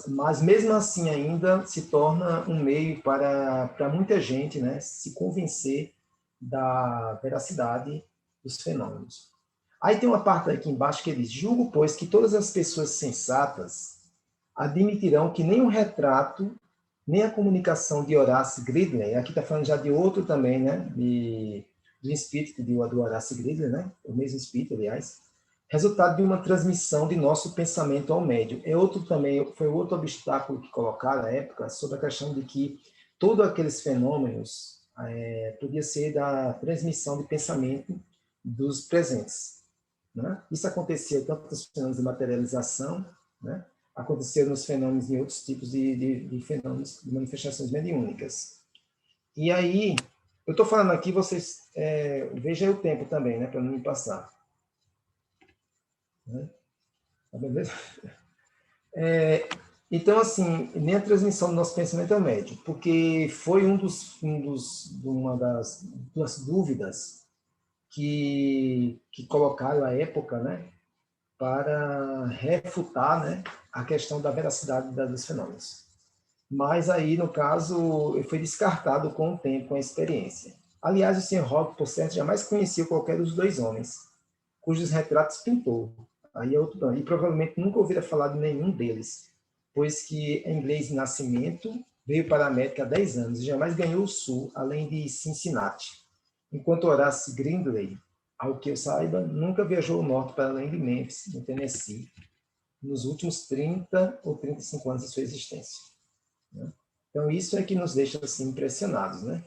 Mas mesmo assim ainda se torna um meio para muita gente, né, se convencer da veracidade dos fenômenos. Aí tem uma parte aqui embaixo que ele diz, julgo, pois, que todas as pessoas sensatas admitirão que nem o retrato, nem a comunicação de Horace Gridley, aqui está falando já de outro também, né, do espírito do Horace Gridley, né, o mesmo espírito, aliás, resultado de uma transmissão de nosso pensamento ao médium. Foi outro obstáculo que colocaram na época sobre a questão de que todos aqueles fenômenos podia ser da transmissão de pensamento dos presentes, né? Isso acontecia tanto nos fenômenos de materialização, né? Aconteceu nos fenômenos de outros tipos de fenômenos, de manifestações mediúnicas. E aí, eu estou falando aqui, vocês vejam o tempo também, né, para não me passar. Né? Tá beleza? Então, assim, nem a transmissão do nosso pensamento é médio, porque foi uma das dúvidas que colocaram à época, né, para refutar, né, a questão da veracidade dos fenômenos. Mas aí, no caso, foi descartado com o tempo, com a experiência. Aliás, o Sr. Rock, por certo, jamais conhecia qualquer dos dois homens, cujos retratos pintou. Aí é outro plano. E provavelmente nunca ouvira falar de nenhum deles, pois que é inglês de nascimento, veio para a América há 10 anos e jamais ganhou o Sul, além de Cincinnati. Enquanto Horace Gridley ao que eu saiba, nunca viajou ao norte para além de Memphis, no Tennessee, nos últimos 30 ou 35 anos de sua existência. Né? Então, isso é que nos deixa assim, impressionados. Né?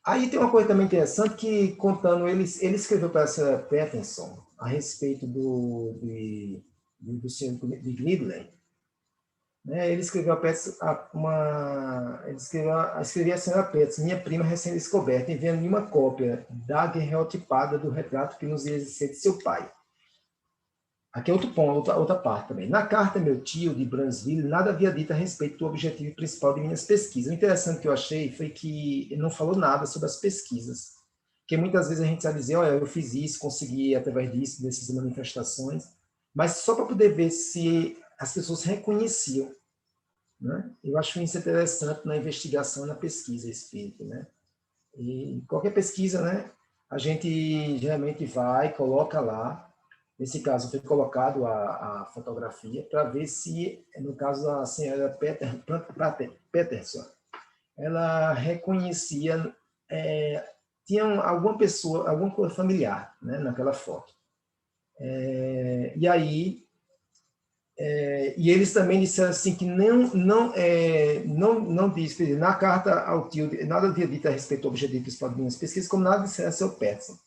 Aí tem uma coisa também interessante que, contando, ele escreveu para essa Patterson a respeito do senhor de Gridley. Né? Ele escreveu escrevia a senhora Patterson, minha prima recém-descoberta, enviando-lhe uma cópia daguerreotipada do retrato que nos ia ser de seu pai. Aqui é outro ponto, outra parte também. Na carta, meu tio, de Brownsville, nada havia dito a respeito do objetivo principal de minhas pesquisas. O interessante que eu achei foi que ele não falou nada sobre as pesquisas. Porque muitas vezes a gente vai dizer, olha, eu fiz isso, consegui através disso, dessas manifestações, mas só para poder ver se as pessoas reconheciam. Né? Eu acho isso interessante na investigação, na pesquisa espírita. Né? E qualquer pesquisa, né, a gente geralmente vai, coloca lá. Nesse caso, foi colocado a fotografia para ver se, no caso da senhora Patterson, ela reconhecia, tinha alguma pessoa, alguma coisa familiar, né, naquela foto. E aí, e eles também disseram assim que não diz, na carta ao tio, nada havia dito a respeito do objetivo principal de minhas pesquisas, como nada dissera seu Patterson.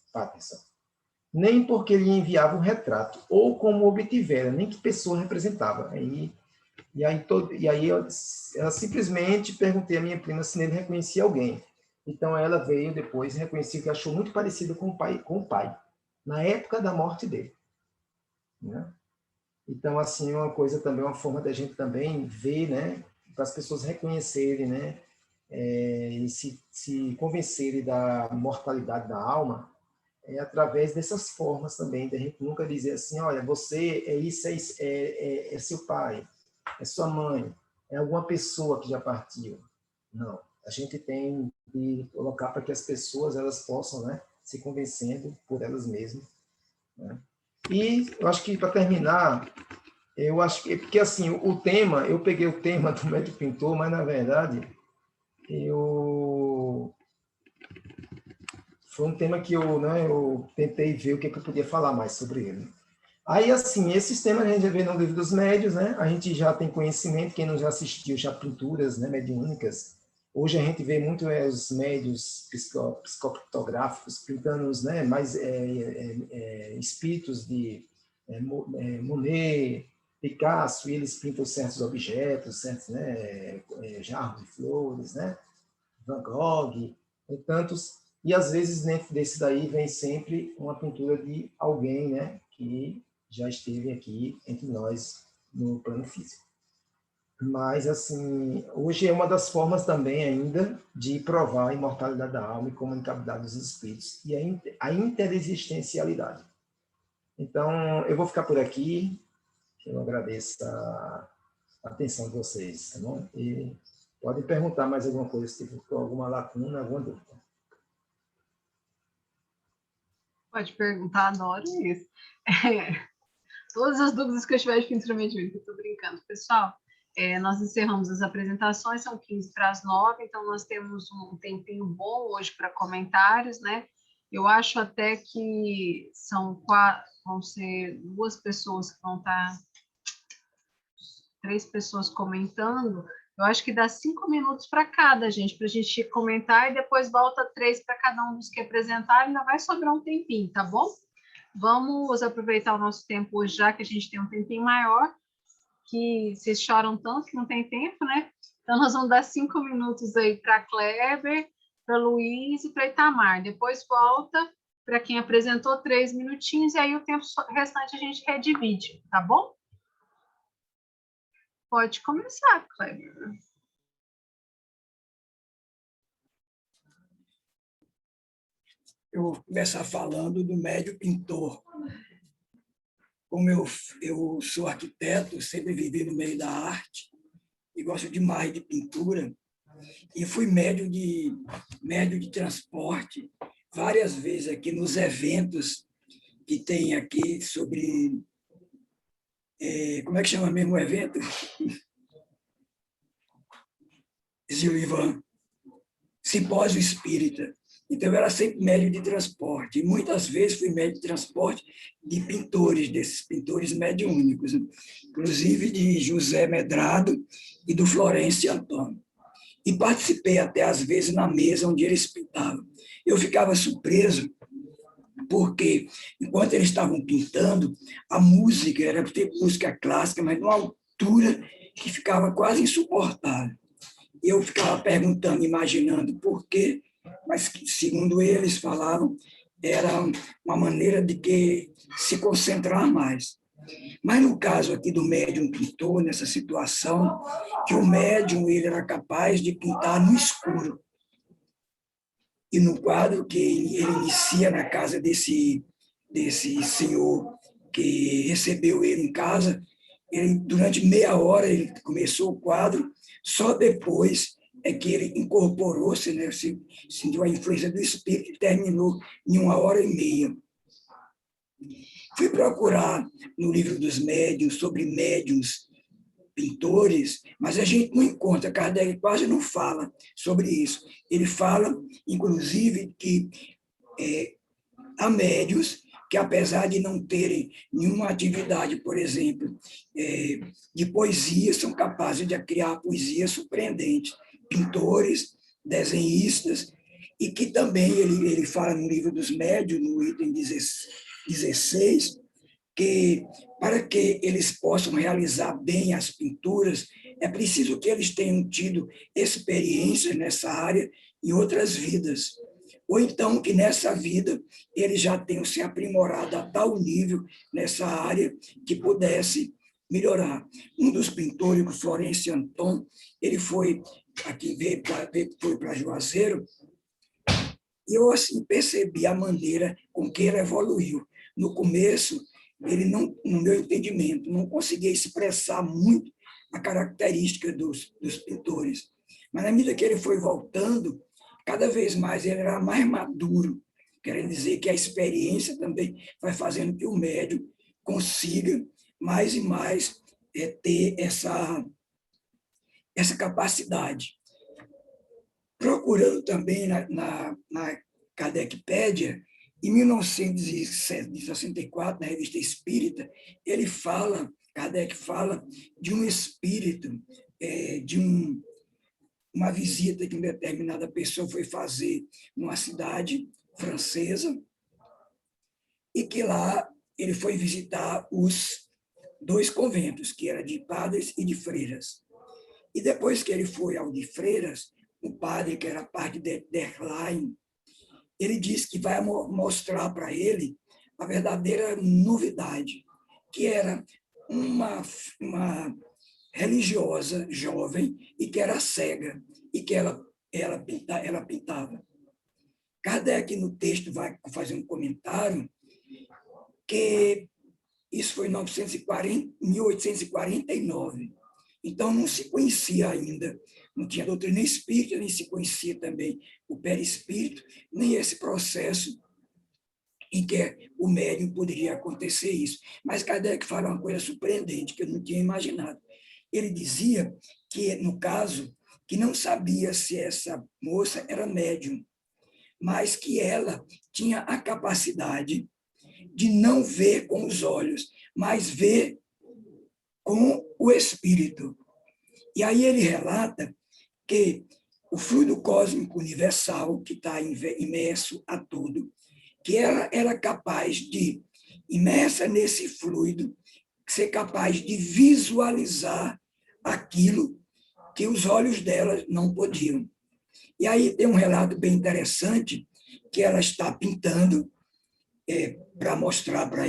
Nem porque ele enviava um retrato, ou como obtivera, nem que pessoa representava. E aí ela simplesmente perguntei à minha prima se ele reconhecia alguém. Então ela veio depois e reconheceu que achou muito parecido com o pai, na época da morte dele. Né? Então, assim, uma coisa também, uma forma da gente também ver, né, para as pessoas reconhecerem, né, e se convencerem da mortalidade da alma, através dessas formas também, de a gente nunca dizer assim, olha, você é isso, é seu pai, é sua mãe, é alguma pessoa que já partiu. Não, a gente tem que colocar para que as pessoas elas possam, né, se convencendo por elas mesmas. Né? E eu acho que, para terminar, eu acho que, porque assim, o tema, eu peguei o tema do médico pintor, mas na verdade, foi um tema que eu tentei ver o que eu podia falar mais sobre ele. Aí, assim, esses temas a gente já vê no livro dos médios, né? A gente já tem conhecimento, quem não já assistiu já pinturas, né, mediúnicas. Hoje a gente vê muito os médios psicoptográficos pintando né, mais espíritos de Monet, Picasso, e eles pintam certos objetos, certos jarros de flores, né? Van Gogh, e tantos. E às vezes dentro desse daí vem sempre uma pintura de alguém, né, que já esteve aqui entre nós no plano físico. Mas assim, hoje é uma das formas também ainda de provar a imortalidade da alma e comunicabilidade dos espíritos e a interexistencialidade. Então, eu vou ficar por aqui. Eu agradeço a atenção de vocês, tá bom? E podem perguntar mais alguma coisa, se tiver alguma lacuna, alguma dúvida. Pode perguntar, adoro isso. Todas as dúvidas que eu tiver de pintura mediúnica, eu estou brincando. Pessoal, nós encerramos as apresentações, são 15 para as 9, então nós temos um tempinho bom hoje para comentários, né? Eu acho até que vão ser 2 pessoas que vão estar, 3 pessoas comentando. Eu acho que dá 5 minutos para cada, gente, para a gente comentar, e depois volta 3 para cada um dos que apresentaram, ainda vai sobrar um tempinho, tá bom? Vamos aproveitar o nosso tempo hoje, já que a gente tem um tempinho maior, que vocês choram tanto que não tem tempo, né? Então, nós vamos dar 5 minutos aí para Kleber, para Luiz e para Itamar. Depois volta para quem apresentou 3 minutinhos, e aí o tempo restante a gente redivide, tá bom? Pode começar, Kleber. Eu vou começar falando do médio pintor. Como eu sou arquiteto, sempre vivi no meio da arte e gosto demais de pintura, e fui médio de transporte várias vezes aqui nos eventos que tem aqui sobre... como é que chama mesmo o evento? Zil Ivan. Simpósio Espírita. Então, eu era sempre médio de transporte. E muitas vezes fui médio de transporte de pintores, desses pintores mediúnicos, inclusive de José Medrado e do Florencio Antônio. E participei até, às vezes, na mesa onde eles pintavam. Eu ficava surpreso, porque, enquanto eles estavam pintando, a música era tipo música clássica, mas numa altura que ficava quase insuportável. E eu ficava perguntando, imaginando por quê, mas, segundo eles falavam, era uma maneira de que se concentrar mais. Mas, no caso aqui do médium pintor, nessa situação, que o médium ele era capaz de pintar no escuro. E no quadro que ele inicia na casa desse senhor que recebeu ele em casa, ele, durante meia hora ele começou o quadro, só depois é que ele incorporou-se, né, sentiu a influência do espírito e terminou em 1h30. Fui procurar no livro dos médiuns, sobre médiuns pintores, mas a gente não encontra, Kardec quase não fala sobre isso. Ele fala, inclusive, que há médiuns que, apesar de não terem nenhuma atividade, por exemplo, de poesia, são capazes de criar poesia surpreendente. Pintores, desenhistas, e que também ele fala no livro dos médiuns, no item 16, que para que eles possam realizar bem as pinturas, é preciso que eles tenham tido experiência nessa área em outras vidas. Ou então que nessa vida eles já tenham se aprimorado a tal nível nessa área que pudesse melhorar. Um dos pintores, o Florencio Antônio, ele foi para Juazeiro, e eu assim percebi a maneira com que ele evoluiu. No começo, ele não, no meu entendimento, não conseguia expressar muito a característica dos pintores. Mas, na medida que ele foi voltando, cada vez mais ele era mais maduro, querendo dizer que a experiência também vai fazendo que o médium consiga mais e mais ter essa capacidade. Procurando também na Kardecpédia, em 1964, na Revista Espírita, Kardec fala de um espírito, uma visita que uma determinada pessoa foi fazer numa cidade francesa, e que lá ele foi visitar os 2 conventos, que era de padres e de freiras. E depois que ele foi ao de freiras, o padre, que era padre de Derlein, ele disse que vai mostrar para ele a verdadeira novidade, que era uma religiosa jovem e que era cega, e que ela pintava. Kardec, no texto, vai fazer um comentário que isso foi em 1849. Então, não se conhecia ainda, não tinha doutrina espírita, nem se conhecia também o perispírito, nem esse processo em que o médium poderia acontecer isso. Mas Kardec fala uma coisa surpreendente, que eu não tinha imaginado. Ele dizia que, no caso, que não sabia se essa moça era médium, mas que ela tinha a capacidade de não ver com os olhos, mas ver com o espírito. E aí ele relata que o fluido cósmico universal, que está imerso a tudo, que ela era capaz de, imersa nesse fluido, ser capaz de visualizar aquilo que os olhos dela não podiam. E aí tem um relato bem interessante, que ela está pintando para mostrar para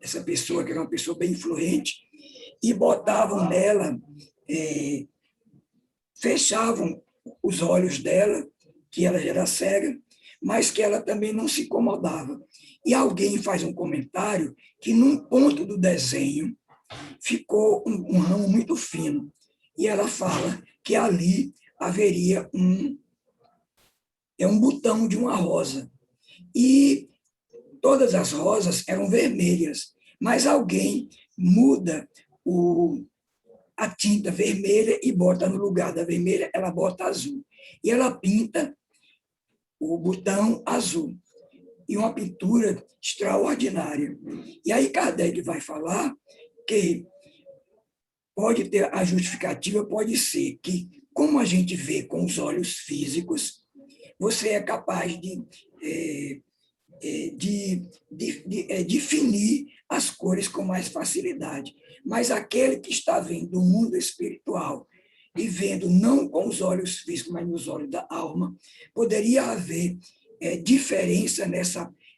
essa pessoa, que era uma pessoa bem influente, e botavam nela, fechavam os olhos dela, que ela era cega, mas que ela também não se incomodava. E alguém faz um comentário que, num ponto do desenho, ficou um ramo muito fino. E ela fala que ali haveria um botão de uma rosa. E todas as rosas eram vermelhas, mas alguém muda a tinta vermelha e bota no lugar da vermelha, ela bota azul. E ela pinta o botão azul, e uma pintura extraordinária. E aí Kardec vai falar que pode ter a justificativa, pode ser que, como a gente vê com os olhos físicos, você é capaz de definir as cores com mais facilidade. Mas aquele que está vendo o mundo espiritual e vendo não com os olhos físicos, mas nos olhos da alma, poderia haver diferença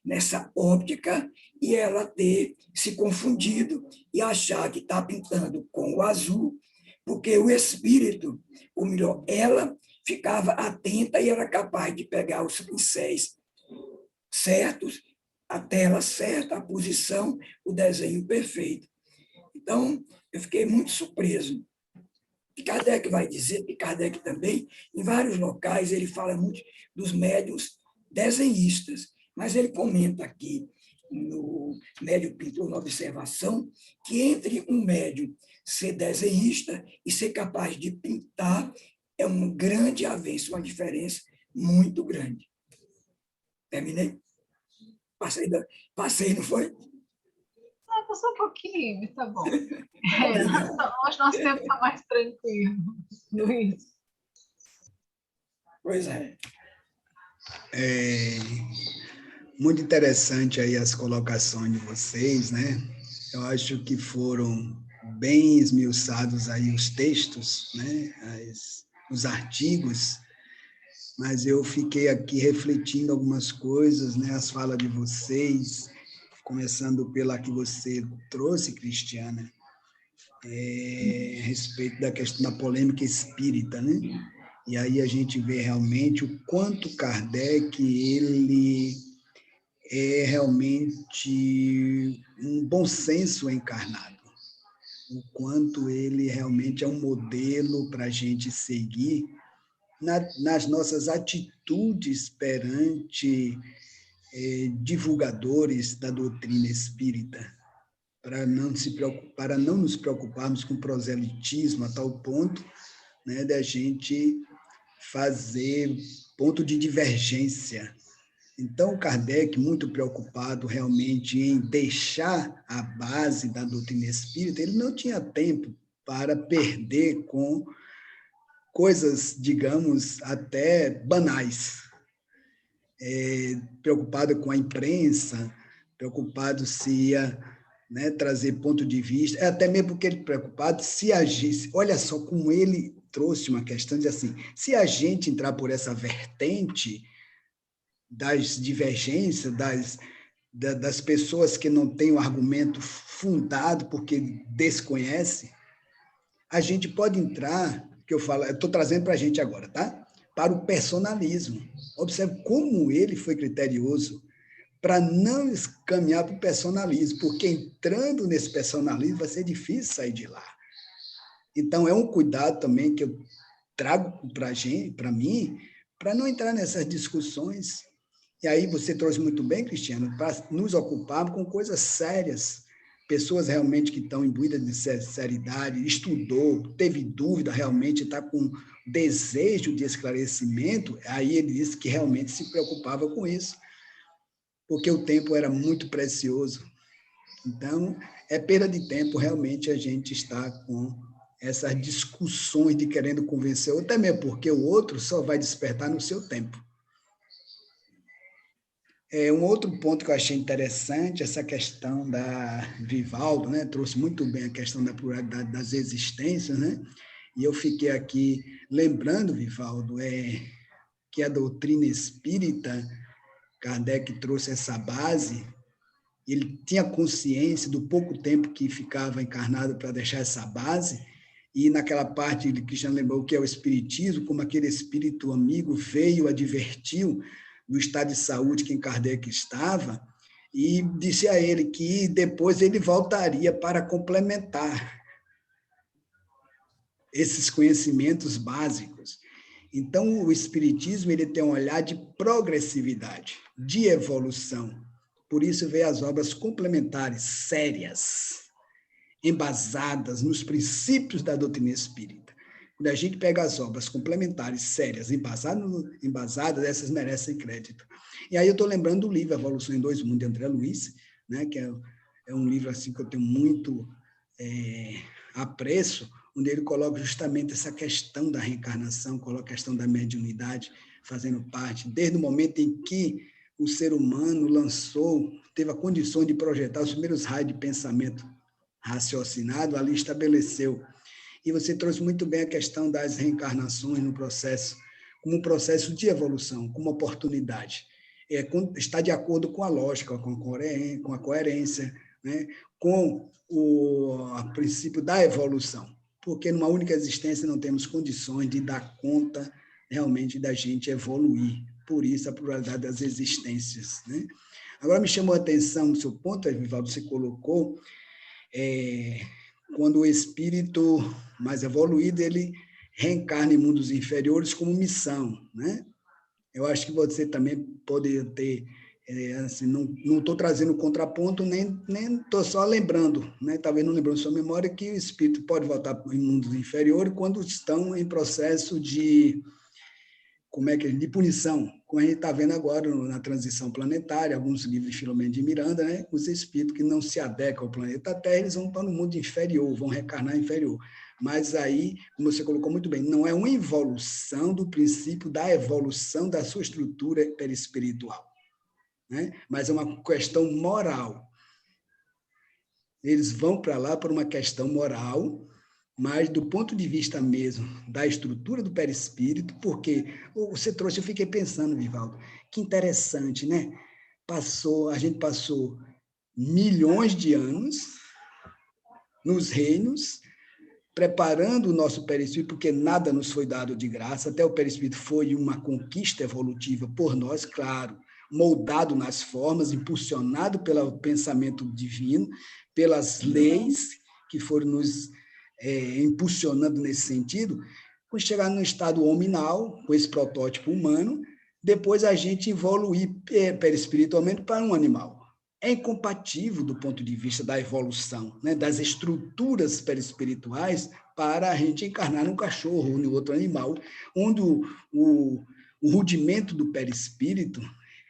nessa óptica e ela ter se confundido e achar que está pintando com o azul, porque o espírito, ou melhor, ela ficava atenta e era capaz de pegar os pincéis certos, a tela certa, a posição, o desenho perfeito. Então, eu fiquei muito surpreso. E Kardec vai dizer, que Kardec também, em vários locais, ele fala muito dos médiuns desenhistas, mas ele comenta aqui no Médium Pintor na Observação que entre um médium ser desenhista e ser capaz de pintar é um grande avanço, uma diferença muito grande. Terminei? Passei, não foi? Passou um pouquinho, tá bom. Hoje nosso tempo está mais tranquilo, Luiz. Pois é. Muito interessante aí as colocações de vocês, né? Eu acho que foram bem esmiuçados aí os textos, né? Os artigos, mas eu fiquei aqui refletindo algumas coisas, né? As falas de vocês, começando pela que você trouxe, Cristiana, a respeito da questão da polêmica espírita, né? E aí a gente vê realmente o quanto Kardec, ele é realmente um bom senso encarnado, o quanto ele realmente é um modelo para a gente seguir nas nossas atitudes perante divulgadores da doutrina espírita, para não nos preocuparmos com proselitismo a tal ponto, né, da gente fazer ponto de divergência. Então, Kardec, muito preocupado realmente em deixar a base da doutrina espírita, ele não tinha tempo para perder com coisas, digamos, até banais. Preocupado com a imprensa, preocupado se ia, né, trazer ponto de vista, até mesmo porque ele preocupado se agisse. Olha só como ele trouxe uma questão de assim, se a gente entrar por essa vertente das divergências, das pessoas que não têm o argumento fundado porque desconhece, a gente pode entrar, que eu estou trazendo para a gente agora, tá? Para o personalismo. Observe como ele foi criterioso para não caminhar para o personalismo, porque entrando nesse personalismo vai ser difícil sair de lá. Então, é um cuidado também que eu trago para mim, para não entrar nessas discussões. E aí você trouxe muito bem, Cristiano, para nos ocuparmos com coisas sérias, pessoas realmente que estão imbuídas de seriedade, estudou, teve dúvida realmente, está com desejo de esclarecimento, aí ele disse que realmente se preocupava com isso, porque o tempo era muito precioso. Então, é perda de tempo realmente a gente está com essas discussões de querendo convencer, até mesmo porque o outro só vai despertar no seu tempo. Um outro ponto que eu achei interessante, essa questão da Vivaldo, né? Trouxe muito bem a questão da pluralidade das existências, né? E eu fiquei aqui lembrando, Vivaldo, que a doutrina espírita, Kardec trouxe essa base, ele tinha consciência do pouco tempo que ficava encarnado para deixar essa base, e naquela parte de Cristiano lembrou o que é o espiritismo, como aquele espírito amigo veio, advertiu do estado de saúde que em Kardec estava, e disse a ele que depois ele voltaria para complementar esses conhecimentos básicos. Então, o espiritismo ele tem um olhar de progressividade, de evolução. Por isso, vê as obras complementares, sérias, embasadas nos princípios da doutrina espírita. Quando a gente pega as obras complementares, sérias, embasadas, essas merecem crédito. E aí eu estou lembrando do livro Evolução em Dois Mundos, de André Luiz, né, que é um livro assim, que eu tenho muito apreço, onde ele coloca justamente essa questão da reencarnação, coloca a questão da mediunidade fazendo parte, desde o momento em que o ser humano teve a condição de projetar os primeiros raios de pensamento raciocinado, ali estabeleceu. E você trouxe muito bem a questão das reencarnações no processo, como um processo de evolução, como oportunidade. Está de acordo com a lógica, com a coerência, né? Com o princípio da evolução, porque numa única existência não temos condições de dar conta realmente da gente evoluir. Por isso, a pluralidade das existências, né? Agora, me chamou a atenção no seu ponto, Evivaldo, você colocou, quando o espírito mais evoluído, ele reencarna em mundos inferiores como missão, né? Eu acho que você também pode ter, assim, não estou trazendo contraponto, nem estou só lembrando, né? Talvez não lembrando sua memória, que o espírito pode voltar em mundos inferiores quando estão em processo de de punição, como a gente está vendo agora na transição planetária, alguns livros de Filomeno de Miranda, né? Os espíritos que não se adequam ao planeta Terra, eles vão para no mundo inferior, vão reencarnar inferior. Mas aí, como você colocou muito bem, não é uma evolução do princípio da evolução da sua estrutura perispiritual, né? Mas é uma questão moral. Eles vão para lá por uma questão moral, mas do ponto de vista mesmo da estrutura do perispírito, porque você trouxe, eu fiquei pensando, Vivaldo, que interessante, né? A gente passou milhões de anos nos reinos, preparando o nosso perispírito, porque nada nos foi dado de graça, até o perispírito foi uma conquista evolutiva por nós, claro, moldado nas formas, impulsionado pelo pensamento divino, pelas leis que foram nos impulsionando nesse sentido, quando chegar no estado hominal, com esse protótipo humano, depois a gente evoluir perispiritualmente para um animal. É incompatível do ponto de vista da evolução, né, das estruturas perispirituais, para a gente encarnar num cachorro ou em outro animal, onde o rudimento do perispírito,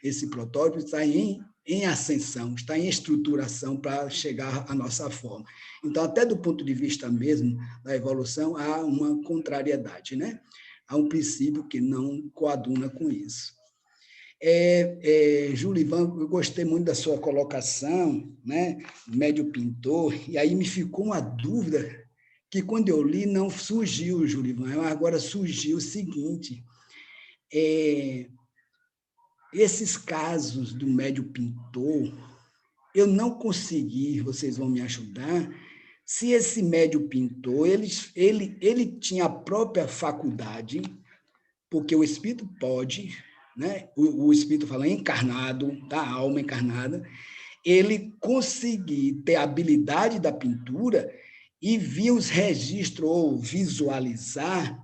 esse protótipo, está em ascensão, está em estruturação para chegar à nossa forma. Então, até do ponto de vista mesmo da evolução, há uma contrariedade, né? Há um princípio que não coaduna com isso. Julivan, eu gostei muito da sua colocação, né? Médio pintor, e aí me ficou uma dúvida que quando eu li não surgiu, Julivan, agora surgiu o seguinte, esses casos do médio pintor, eu não consegui, vocês vão me ajudar, se esse médio pintor, ele tinha a própria faculdade, porque o espírito pode, né? O espírito fala encarnado, da alma encarnada, ele conseguir ter a habilidade da pintura e vir os registros ou visualizar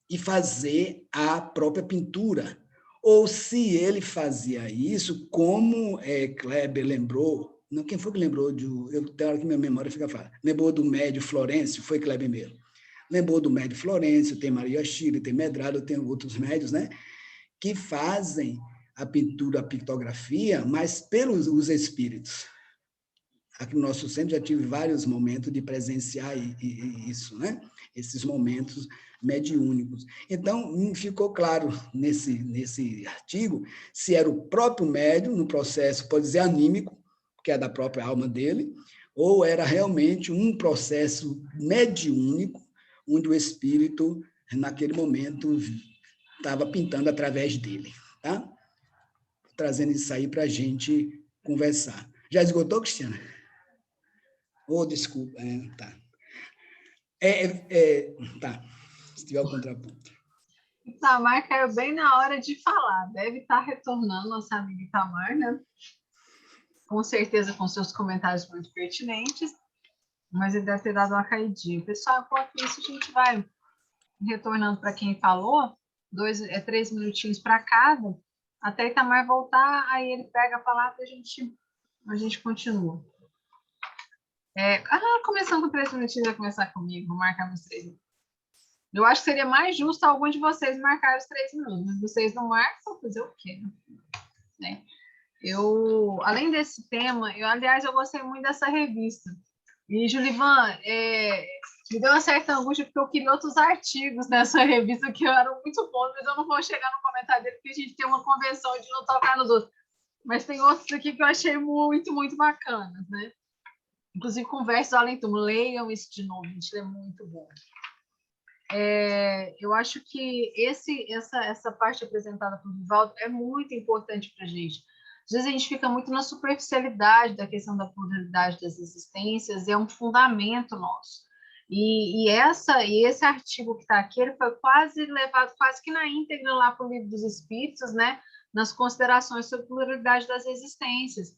e fazer a própria pintura. Ou se ele fazia isso, como Kleber lembrou, não, quem foi que lembrou eu tenho hora que minha memória fica falha, lembrou do médio Florencio, foi Kleber mesmo. Lembrou do médio Florencio, tem Maria Chile, tem Medrado, tem outros médios, né, que fazem a pintura, a pictografia, mas pelos os espíritos. Aqui no nosso centro já tive vários momentos de presenciar isso, né? Esses momentos mediúnicos. Então, ficou claro nesse artigo se era o próprio médium, no processo, pode dizer, anímico, que é da própria alma dele, ou era realmente um processo mediúnico, onde o espírito, naquele momento, estava pintando através dele. Tá? Trazendo isso aí para a gente conversar. Já esgotou, Cristiana? Desculpa. Tá. Tá. Se tiver o contraponto. Itamar caiu bem na hora de falar. Deve estar retornando, nossa amiga Itamar, né? Com certeza com seus comentários muito pertinentes, mas ele deve ter dado uma caidinha. Pessoal, enquanto isso, a gente vai retornando para quem falou, 3 minutinhos para cada, até Itamar voltar, aí ele pega a palavra e a gente continua. Começando com 3 minutinhos, vai começar comigo, vou marcar meus 3 minutos. Eu acho que seria mais justo algum de vocês marcar os 3 minutos, mas vocês não marcam, vou fazer o quê? Né? Além desse tema, aliás, eu gostei muito dessa revista. E, Julivan, me deu uma certa angústia, porque eu queria outros artigos nessa revista que eram muito bons, mas eu não vou chegar no comentário dele, porque a gente tem uma convenção de não tocar nos outros. Mas tem outros aqui que eu achei muito, muito bacanas, né? Inclusive, Conversas do Além-Túmulo. Leiam isso de novo, gente, é muito bom. Eu acho que essa parte apresentada por Vivaldo é muito importante para a gente. Às vezes a gente fica muito na superficialidade da questão da pluralidade das existências, e é um fundamento nosso. E esse artigo que está aqui, ele foi quase levado quase que na íntegra lá para o Livro dos Espíritos, né? Nas considerações sobre a pluralidade das existências.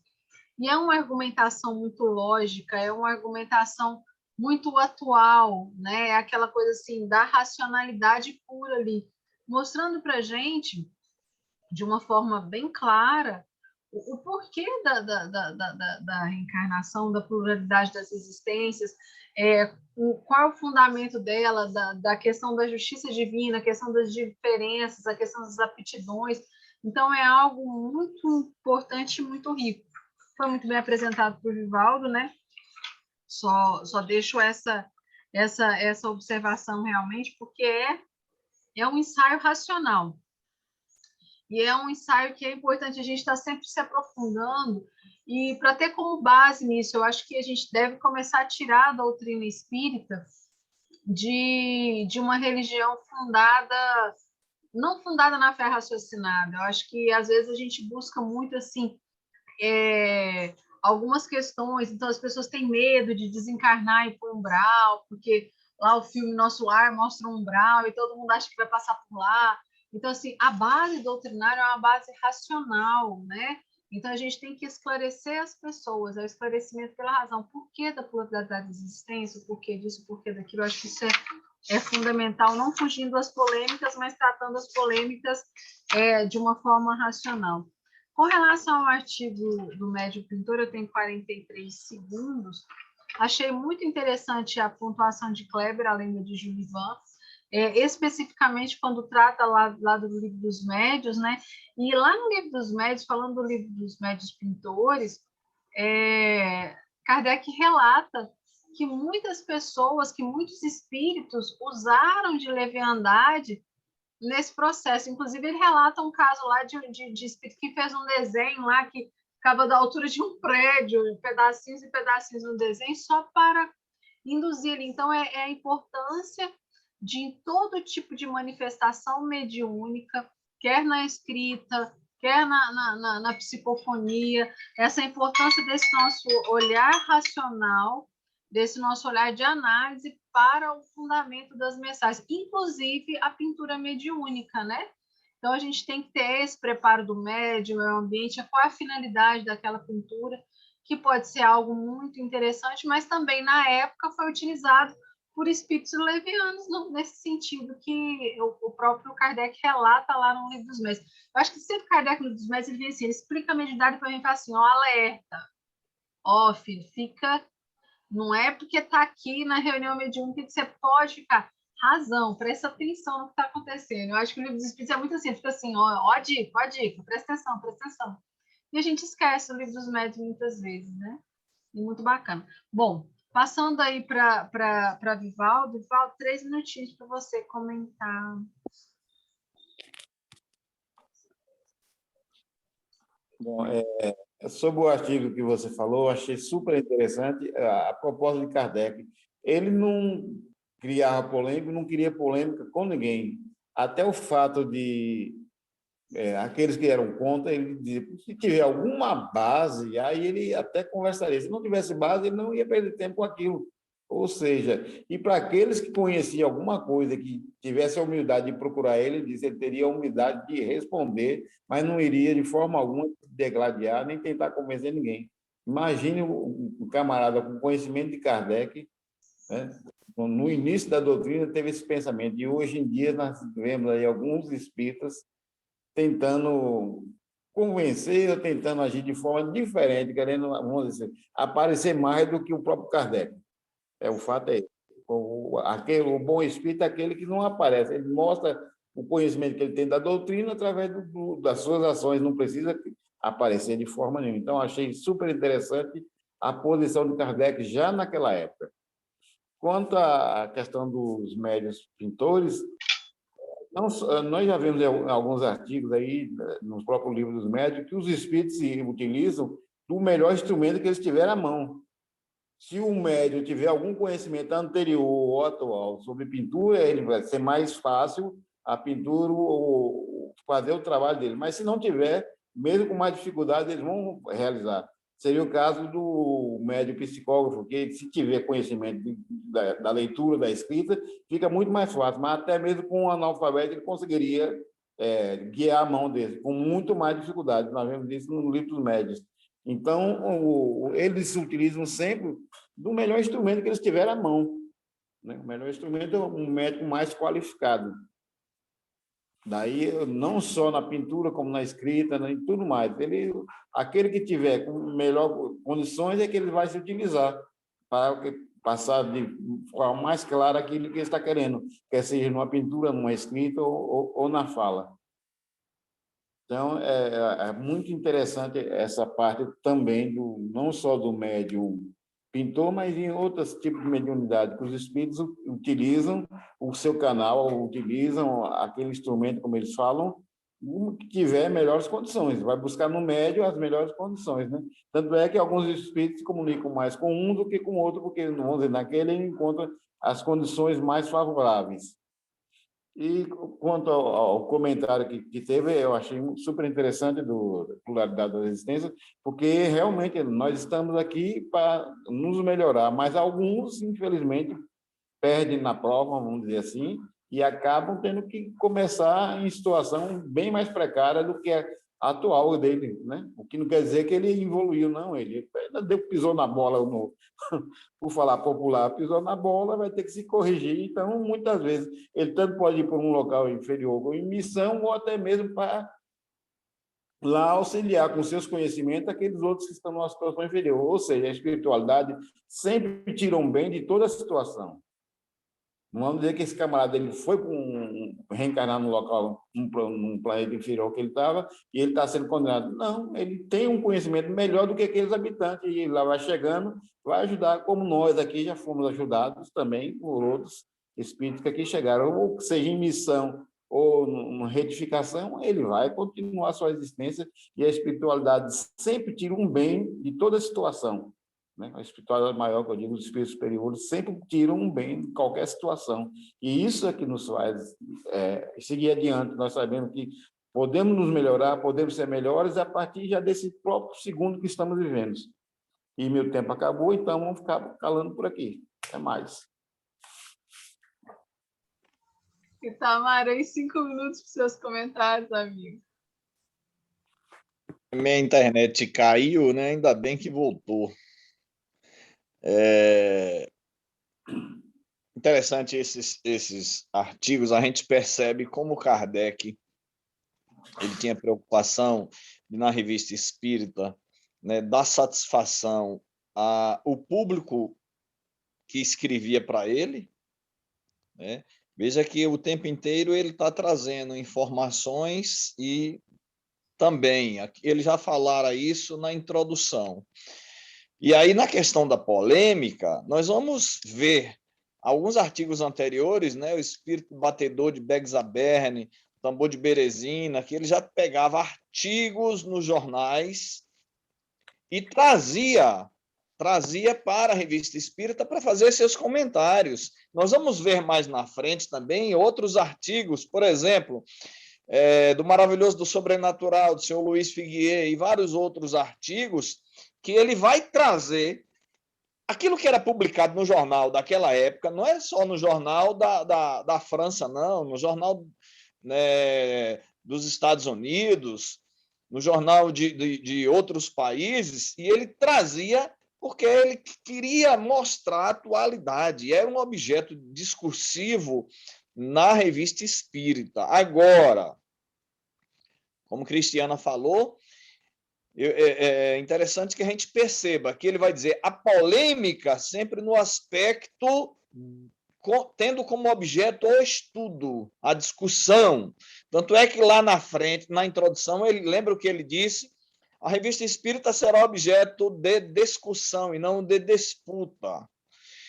E é uma argumentação muito lógica, é uma argumentação muito atual, né? É aquela coisa assim da racionalidade pura ali, mostrando para a gente, de uma forma bem clara, o porquê da reencarnação, da pluralidade das existências, qual é o fundamento dela, da questão da justiça divina, a questão das diferenças, a questão das aptidões. Então, é algo muito importante e muito rico. Foi muito bem apresentado por Vivaldo, né? Só deixo essa observação realmente, porque é um ensaio racional. E é um ensaio que é importante a gente estar sempre se aprofundando, e para ter como base nisso, eu acho que a gente deve começar a tirar a doutrina espírita de uma religião não fundada na fé raciocinada. Eu acho que às vezes a gente busca muito assim algumas questões, então as pessoas têm medo de desencarnar e ir para o umbral, porque lá o filme Nosso Lar mostra um umbral e todo mundo acha que vai passar por lá. Então, assim, a base doutrinária é uma base racional, né? Então, a gente tem que esclarecer as pessoas, é o esclarecimento pela razão. Por que da pluralidade da existência, o porquê disso, o porquê daquilo. Eu acho que isso é fundamental, não fugindo das polêmicas, mas tratando as polêmicas de uma forma racional. Com relação ao artigo do médium pintor, eu tenho 43 segundos. Achei muito interessante a pontuação de Kleber, a lenda de Julivan, especificamente quando trata lá do livro dos médios, né? E lá no livro dos médios, falando do livro dos médios pintores, Kardec relata que muitas pessoas, que muitos espíritos usaram de leviandade nesse processo. Inclusive, ele relata um caso lá de espírito que fez um desenho lá que ficava da altura de um prédio, pedacinhos e pedacinhos no desenho, só para induzir ele. Então, é a importância de todo tipo de manifestação mediúnica, quer na escrita, quer na psicofonia, essa importância desse nosso olhar racional, desse nosso olhar de análise para o fundamento das mensagens, inclusive a pintura mediúnica, né? Então, a gente tem que ter esse preparo do médium, o ambiente, qual é a finalidade daquela pintura, que pode ser algo muito interessante, mas também, na época, foi utilizado por espíritos levianos, nesse sentido que o próprio Kardec relata lá no Livro dos Médiuns. Eu acho que sempre Kardec, no Livro dos Médiuns, ele vem assim, ele explica a mediunidade para mim e fala assim, alerta, filho, fica... Não é porque está aqui na reunião mediúnica que você pode ficar. Razão, presta atenção no que está acontecendo. Eu acho que o Livro dos Espíritos é muito assim, fica assim, ó a dica, presta atenção, presta atenção. E a gente esquece o Livro dos Médiuns muitas vezes, né? E muito bacana. Bom, passando aí para Vivaldo. Vivaldo, 3 minutinhos para você comentar. Bom, sobre o artigo que você falou, achei super interessante a proposta de Kardec. Ele não criava polêmica, não queria polêmica com ninguém. Até o fato de aqueles que eram contra, ele dizia, se tiver alguma base, aí ele até conversaria. Se não tivesse base, ele não ia perder tempo com aquilo. Ou seja, e para aqueles que conheciam alguma coisa, que tivesse a humildade de procurar ele disse, ele teria a humildade de responder, mas não iria de forma alguma degladiar, nem tentar convencer ninguém. Imagine um camarada com conhecimento de Kardec, né? No início da doutrina teve esse pensamento, e hoje em dia nós vemos aí alguns espíritas tentando convencer ou tentando agir de forma diferente, querendo, vamos dizer, aparecer mais do que o próprio Kardec. O fato é esse. O bom espírito é aquele que não aparece, ele mostra o conhecimento que ele tem da doutrina através das suas ações, não precisa aparecer de forma nenhuma. Então, achei super interessante a posição de Kardec já naquela época. Quanto à questão dos médiuns pintores, nós já vemos em alguns artigos aí, no próprio livro dos médiuns, que os espíritos se utilizam do melhor instrumento que eles tiverem à mão. Se o médium tiver algum conhecimento anterior ou atual sobre pintura, ele vai ser mais fácil a pintura ou fazer o trabalho dele. Mas se não tiver, mesmo com mais dificuldade, eles vão realizar. Seria o caso do médium psicógrafo, que se tiver conhecimento da leitura, da escrita, fica muito mais fácil. Mas até mesmo com um analfabeto, ele conseguiria guiar a mão dele, com muito mais dificuldade. Nós vemos isso no livro dos médiuns. Então, eles utilizam sempre do melhor instrumento que eles tiverem à mão, né? O melhor instrumento é um médico mais qualificado. Daí, não só na pintura, como na escrita, né, em tudo mais. Aquele que tiver com melhor condições é que ele vai se utilizar para passar de forma mais clara aquilo que ele está querendo, quer seja numa pintura, numa escrita ou na fala. Então, é muito interessante essa parte também, não só do médium pintor, mas em outros tipos de mediunidade, que os espíritos utilizam o seu canal, utilizam aquele instrumento, como eles falam, o que tiver melhores condições. Vai buscar no médium as melhores condições, né? Tanto é que alguns espíritos se comunicam mais com um do que com o outro, porque, vamos dizer, naquele ele encontra as condições mais favoráveis. E quanto ao comentário que teve, eu achei super interessante do Pluralidade da Existência, porque realmente nós estamos aqui para nos melhorar, mas alguns, infelizmente, perdem na prova, vamos dizer assim, e acabam tendo que começar em situação bem mais precária do que a atual dele, né? O que não quer dizer que ele evoluiu, não. Ele ainda pisou na bola, por falar popular, pisou na bola, vai ter que se corrigir. Então, muitas vezes, ele tanto pode ir para um local inferior ou em missão, ou até mesmo para lá auxiliar com seus conhecimentos aqueles outros que estão numa situação inferior. Ou seja, a espiritualidade sempre tira um bem de toda a situação. Não vamos dizer que esse camarada ele foi reencarnar no local, num planeta inferior que ele estava, e ele está sendo condenado. Não, ele tem um conhecimento melhor do que aqueles habitantes, e ele lá vai chegando, vai ajudar, como nós aqui já fomos ajudados também por outros espíritos que aqui chegaram, ou seja em missão ou numa retificação, ele vai continuar a sua existência, e a espiritualidade sempre tira um bem de toda a situação. Né? A espiritualidade maior, que eu digo, os espíritos superiores, sempre tiram um bem de qualquer situação. E isso é que nos faz seguir adiante. Nós sabemos que podemos nos melhorar, podemos ser melhores a partir já desse próprio segundo que estamos vivendo. E meu tempo acabou, então vamos ficar calando por aqui. Até mais. Itamar, aí 5 minutos para os seus comentários, amigo. Minha internet caiu, né? Ainda bem que voltou. Interessante esses artigos, a gente percebe como Kardec ele tinha preocupação de, na revista espírita, né, dar satisfação ao público que escrevia para ele, né? Veja que o tempo inteiro ele está trazendo informações e também, ele já falara isso na introdução. E aí, na questão da polêmica, nós vamos ver alguns artigos anteriores, né, o espírito batedor de Bexaberne, tambor de Berezina, que ele já pegava artigos nos jornais e trazia para a revista espírita para fazer seus comentários. Nós vamos ver mais na frente também outros artigos, por exemplo, do Maravilhoso do Sobrenatural, do senhor Luiz Figuier, e vários outros artigos, que ele vai trazer aquilo que era publicado no jornal daquela época, não é só no jornal da França, não, no jornal, né, dos Estados Unidos, no jornal de outros países, e ele trazia porque ele queria mostrar a atualidade, era um objeto discursivo na revista espírita. Agora, como Cristiana falou, é interessante que a gente perceba que ele vai dizer a polêmica sempre no aspecto tendo como objeto o estudo, a discussão. Tanto é que lá na frente, na introdução, ele lembra o que ele disse? A revista espírita será objeto de discussão e não de disputa.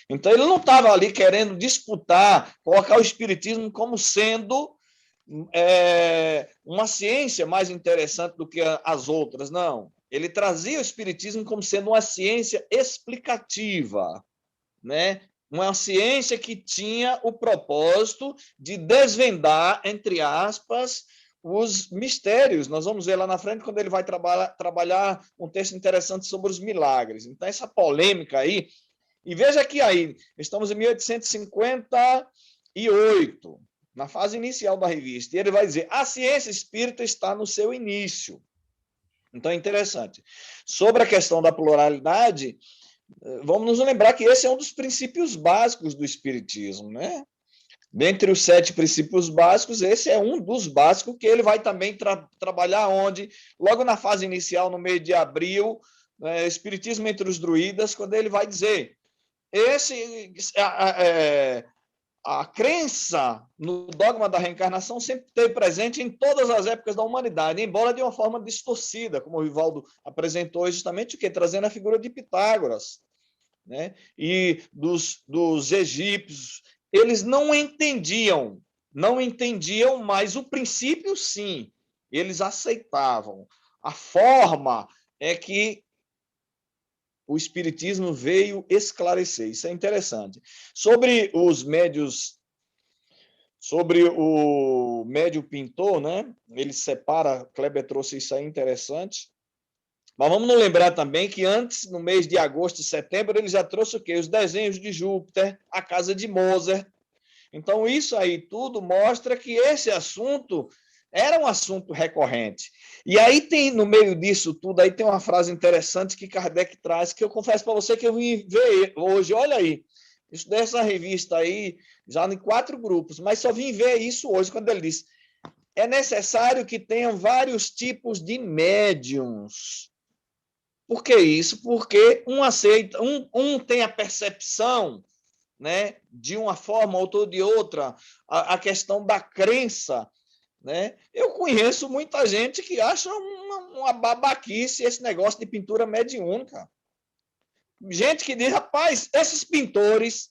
Então, ele não estava ali querendo disputar, colocar o espiritismo como sendo uma ciência mais interessante do que as outras, não. Ele trazia o espiritismo como sendo uma ciência explicativa, né? Uma ciência que tinha o propósito de desvendar, entre aspas, os mistérios. Nós vamos ver lá na frente quando ele vai trabalhar um texto interessante sobre os milagres. Então, essa polêmica aí, e veja que aí, estamos em 1858, na fase inicial da revista, e ele vai dizer, a ciência espírita está no seu início. Então, é interessante. Sobre a questão da pluralidade, vamos nos lembrar que esse é um dos princípios básicos do espiritismo, né? Dentre os 7 princípios básicos, esse é um dos básicos que ele vai também trabalhar onde, logo na fase inicial, no mês de abril, Espiritismo entre os Druidas, quando ele vai dizer a crença no dogma da reencarnação sempre esteve presente em todas as épocas da humanidade, embora de uma forma distorcida, como o Rivaldo apresentou justamente, trazendo a figura de Pitágoras, né? E dos egípcios. Eles não entendiam, mas o princípio, sim, eles aceitavam. A forma é que o espiritismo veio esclarecer. Isso é interessante. Sobre os médios, sobre o médio pintor, né? Ele separa, Kleber trouxe isso aí interessante. Mas vamos nos lembrar também que antes, no mês de agosto e setembro, ele já trouxe o quê? Os desenhos de Júpiter, a casa de Mozart. Então, isso aí tudo mostra que esse assunto era um assunto recorrente. E aí tem, no meio disso tudo, aí tem uma frase interessante que Kardec traz, que eu confesso para você que eu vim ver hoje. Olha aí, isso dessa revista aí, já em 4 grupos, mas só vim ver isso hoje, quando ele diz, é necessário que tenham vários tipos de médiums. Por que isso? Porque um tem a percepção, né, de uma forma ou de outra, a questão da crença, né? Eu conheço muita gente que acha uma babaquice esse negócio de pintura mediúnica. Gente que diz, rapaz, esses pintores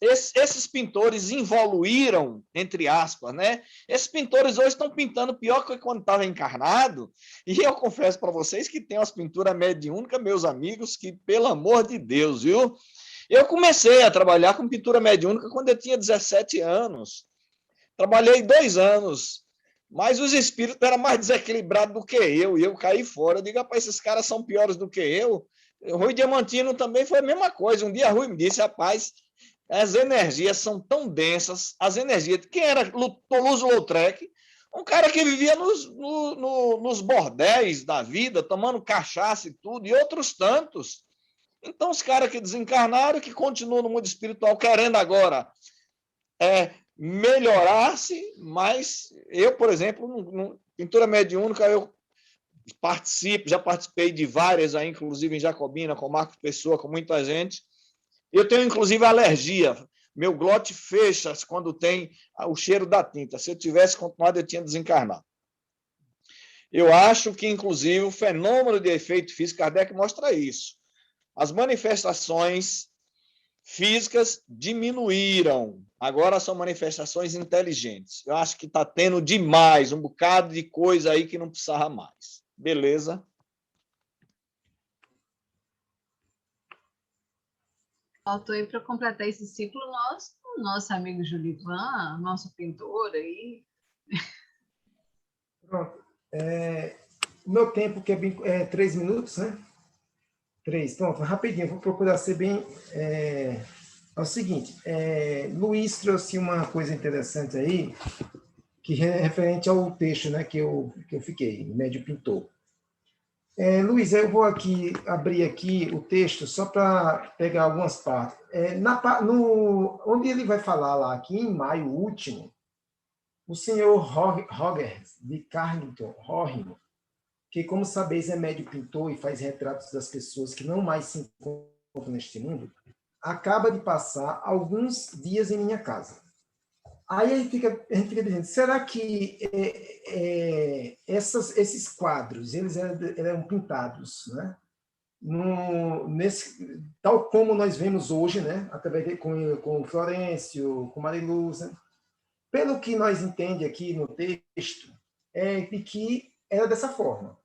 evoluíram, entre aspas, né? Esses pintores hoje estão pintando pior que quando estava encarnado. E eu confesso para vocês que tem umas pinturas mediúnicas, meus amigos, que, pelo amor de Deus, viu? Eu comecei a trabalhar com pintura mediúnica quando eu tinha 17 anos. Trabalhei 2 anos, mas os espíritos eram mais desequilibrados do que eu, e eu caí fora. Eu digo, rapaz, esses caras são piores do que eu. O Rui Diamantino também foi a mesma coisa. Um dia Rui me disse, rapaz, as energias são tão densas, as energias... Quem era Toulouse-Lautrec? Um cara que vivia nos bordéis da vida, tomando cachaça e tudo, e outros tantos. Então, os caras que desencarnaram, que continuam no mundo espiritual, querendo agora melhorar-se, mas eu, por exemplo, pintura mediúnica, eu já participei de várias, aí, inclusive em Jacobina, com Marcos Pessoa, com muita gente. Eu tenho, inclusive, alergia. Meu glote fecha quando tem o cheiro da tinta. Se eu tivesse continuado, eu tinha desencarnado. Eu acho que, inclusive, o fenômeno de efeito físico, Kardec mostra isso. As manifestações físicas diminuíram. Agora são manifestações inteligentes. Eu acho que está tendo demais, um bocado de coisa aí que não precisava mais. Beleza? Faltou aí para completar esse ciclo nosso amigo Julivan, nosso pintor aí. Pronto. O meu tempo, que é 3 minutos, né? 3, pronto, rapidinho, vou procurar ser bem... É o seguinte, Luiz trouxe uma coisa interessante aí, que é referente ao texto, né, que eu fiquei, Médio Pintor. Luiz, eu vou abrir aqui o texto só para pegar algumas partes. Onde ele vai falar lá, aqui em maio último, o senhor Roger de Carrington, que, como sabeis, é médio pintor e faz retratos das pessoas que não mais se encontram neste mundo, acaba de passar alguns dias em minha casa. Aí a gente fica dizendo, será que esses quadros, eles eram pintados, né? Tal como nós vemos hoje, né? Através com o Florencio, com Mariluza. Pelo que nós entendemos aqui no texto, é de que era dessa forma.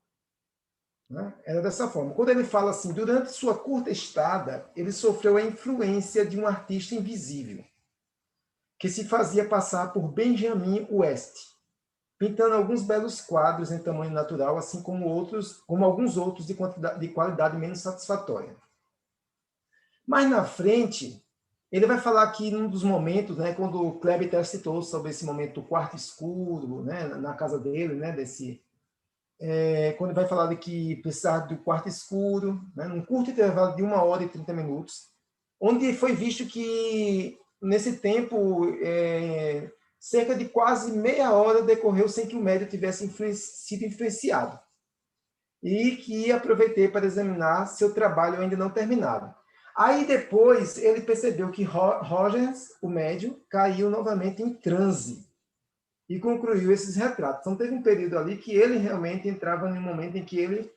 Né? Era dessa forma. Quando ele fala assim, durante sua curta estada, ele sofreu a influência de um artista invisível, que se fazia passar por Benjamin West, pintando alguns belos quadros em tamanho natural, assim como alguns outros de qualidade menos satisfatória. Mais na frente, ele vai falar aqui num dos momentos, né, quando o Kleber até citou sobre esse momento do quarto escuro, né, na casa dele, né, quando vai falar de que precisava do quarto escuro, né, num curto intervalo de 1 hora e 30 minutos, onde foi visto que, nesse tempo, cerca de quase meia hora decorreu sem que o médium tivesse sido influenciado, e que aproveitei para examinar seu trabalho ainda não terminado. Aí depois ele percebeu que Rogers, o médium, caiu novamente em transe e concluiu esses retratos. Então teve um período ali que ele realmente entrava em um momento em que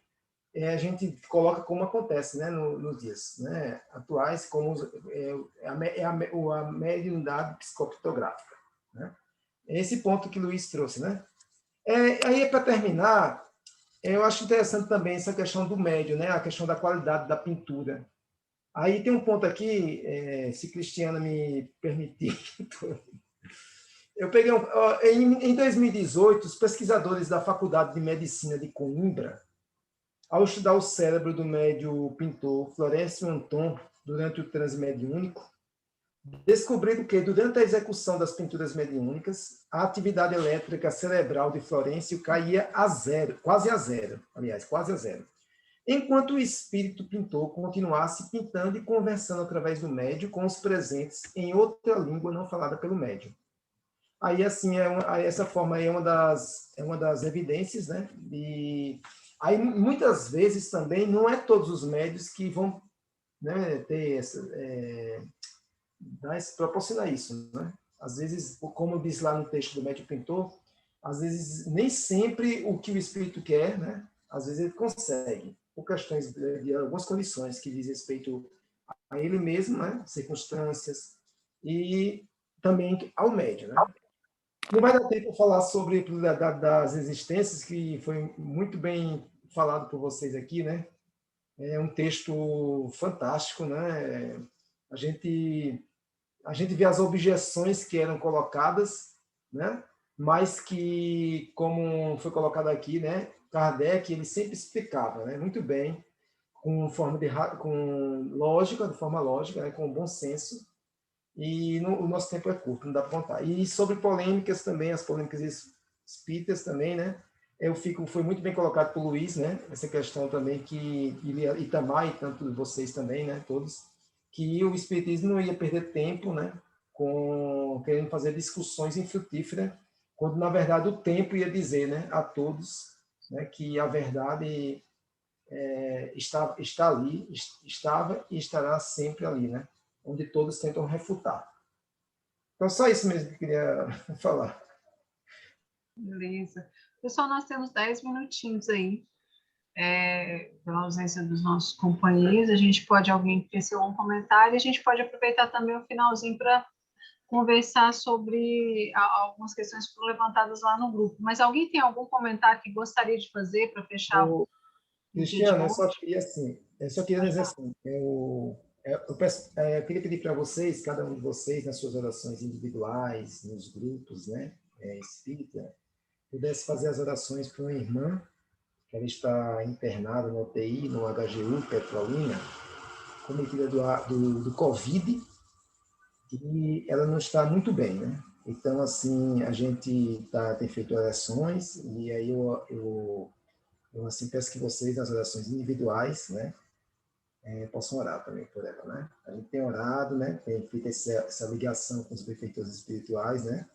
a gente coloca como acontece, né, nos dias, né, atuais, como a mediunidade psicoptográfica. Né? Esse ponto que o Luiz trouxe. Né? Aí, para terminar, eu acho interessante também essa questão do médium, né, a questão da qualidade da pintura. Aí tem um ponto aqui, se Cristiana me permitir. Eu peguei em 2018, os pesquisadores da Faculdade de Medicina de Coimbra, ao estudar o cérebro do médium pintor Florencio Anton durante o transe mediúnico, descobriram que, durante a execução das pinturas mediúnicas, a atividade elétrica cerebral de Florencio caía a zero, quase a zero, enquanto o espírito pintor continuasse pintando e conversando através do médium com os presentes em outra língua não falada pelo médium. Aí, assim, essa forma aí é uma das evidências, né? E aí, muitas vezes também, não é todos os médios que vão, né, ter proporcionar isso, né? Às vezes, como diz lá no texto do médium pintor, às vezes nem sempre o que o espírito quer, né? Às vezes ele consegue, por questões de algumas condições que diz respeito a ele mesmo, né? Circunstâncias, e também ao médium, né? Não vai dar tempo para falar sobre das existências, que foi muito bem falado por vocês aqui, né? É um texto fantástico, né? A gente vê as objeções que eram colocadas, né? Mas que, como foi colocado aqui, né? Kardec, ele sempre explicava, né? Muito bem, com lógica, de forma lógica, né? Com bom senso. E o nosso tempo é curto, não dá para contar. E sobre polêmicas também, as polêmicas espíritas também, né? Foi muito bem colocado por Luiz, né? Essa questão também que Itamar e tanto vocês também, né? Todos, que o espiritismo não ia perder tempo, né? Querendo fazer discussões infrutíferas, quando na verdade o tempo ia dizer, né? A todos, né? Que a verdade está ali, estava e estará sempre ali, né? Onde todos tentam refutar. Então, só isso mesmo que eu queria falar. Beleza. Pessoal, nós temos 10 minutinhos aí, pela ausência dos nossos companheiros. A gente pode, alguém tecer um comentário, a gente pode aproveitar também o finalzinho para conversar sobre algumas questões que foram levantadas lá no grupo. Mas alguém tem algum comentário que gostaria de fazer para fechar o Cristiano, eu só queria dizer assim, eu queria pedir para vocês, cada um de vocês, nas suas orações individuais, nos grupos, né, espírita, pudesse fazer as orações para uma irmã, que ela está internada no UTI, no HGU, Petrolina, cometida do Covid, e ela não está muito bem, né? Então, assim, a gente tem feito orações, e aí eu assim, peço que vocês, nas orações individuais, né, possam orar também por ela, né? A gente tem orado, né, tem feito essa ligação com os benfeitores espirituais, né?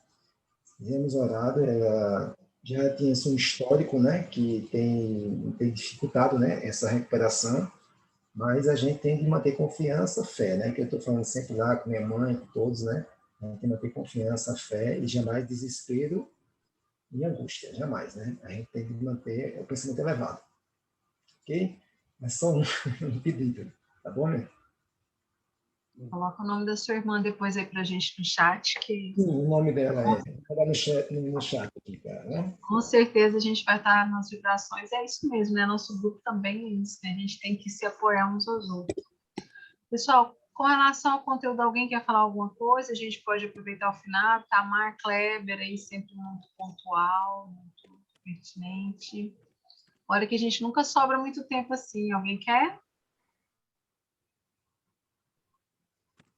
Temos orado, ela já tinha um histórico, né, que tem dificultado, né, essa recuperação, mas a gente tem de manter confiança, fé, né, que eu estou falando sempre lá com minha mãe, com todos, né, A gente tem que manter confiança, fé e jamais desespero e angústia, jamais, né? A gente tem que manter o pensamento elevado, ok? É só um pedido, tá bom, né? Coloca o nome da sua irmã depois aí para a gente no chat, que Sim, o nome dela é no chat aqui, cara, né? com certeza a gente vai estar nas vibrações. É isso mesmo, né? Nosso grupo também é isso, né? A gente tem que se apoiar uns aos outros. Pessoal, com relação ao conteúdo, alguém quer falar alguma coisa? A gente pode aproveitar o final. Tamar, Kleber, aí sempre muito pontual, muito pertinente. Olha que a gente nunca sobra muito tempo assim. Alguém quer?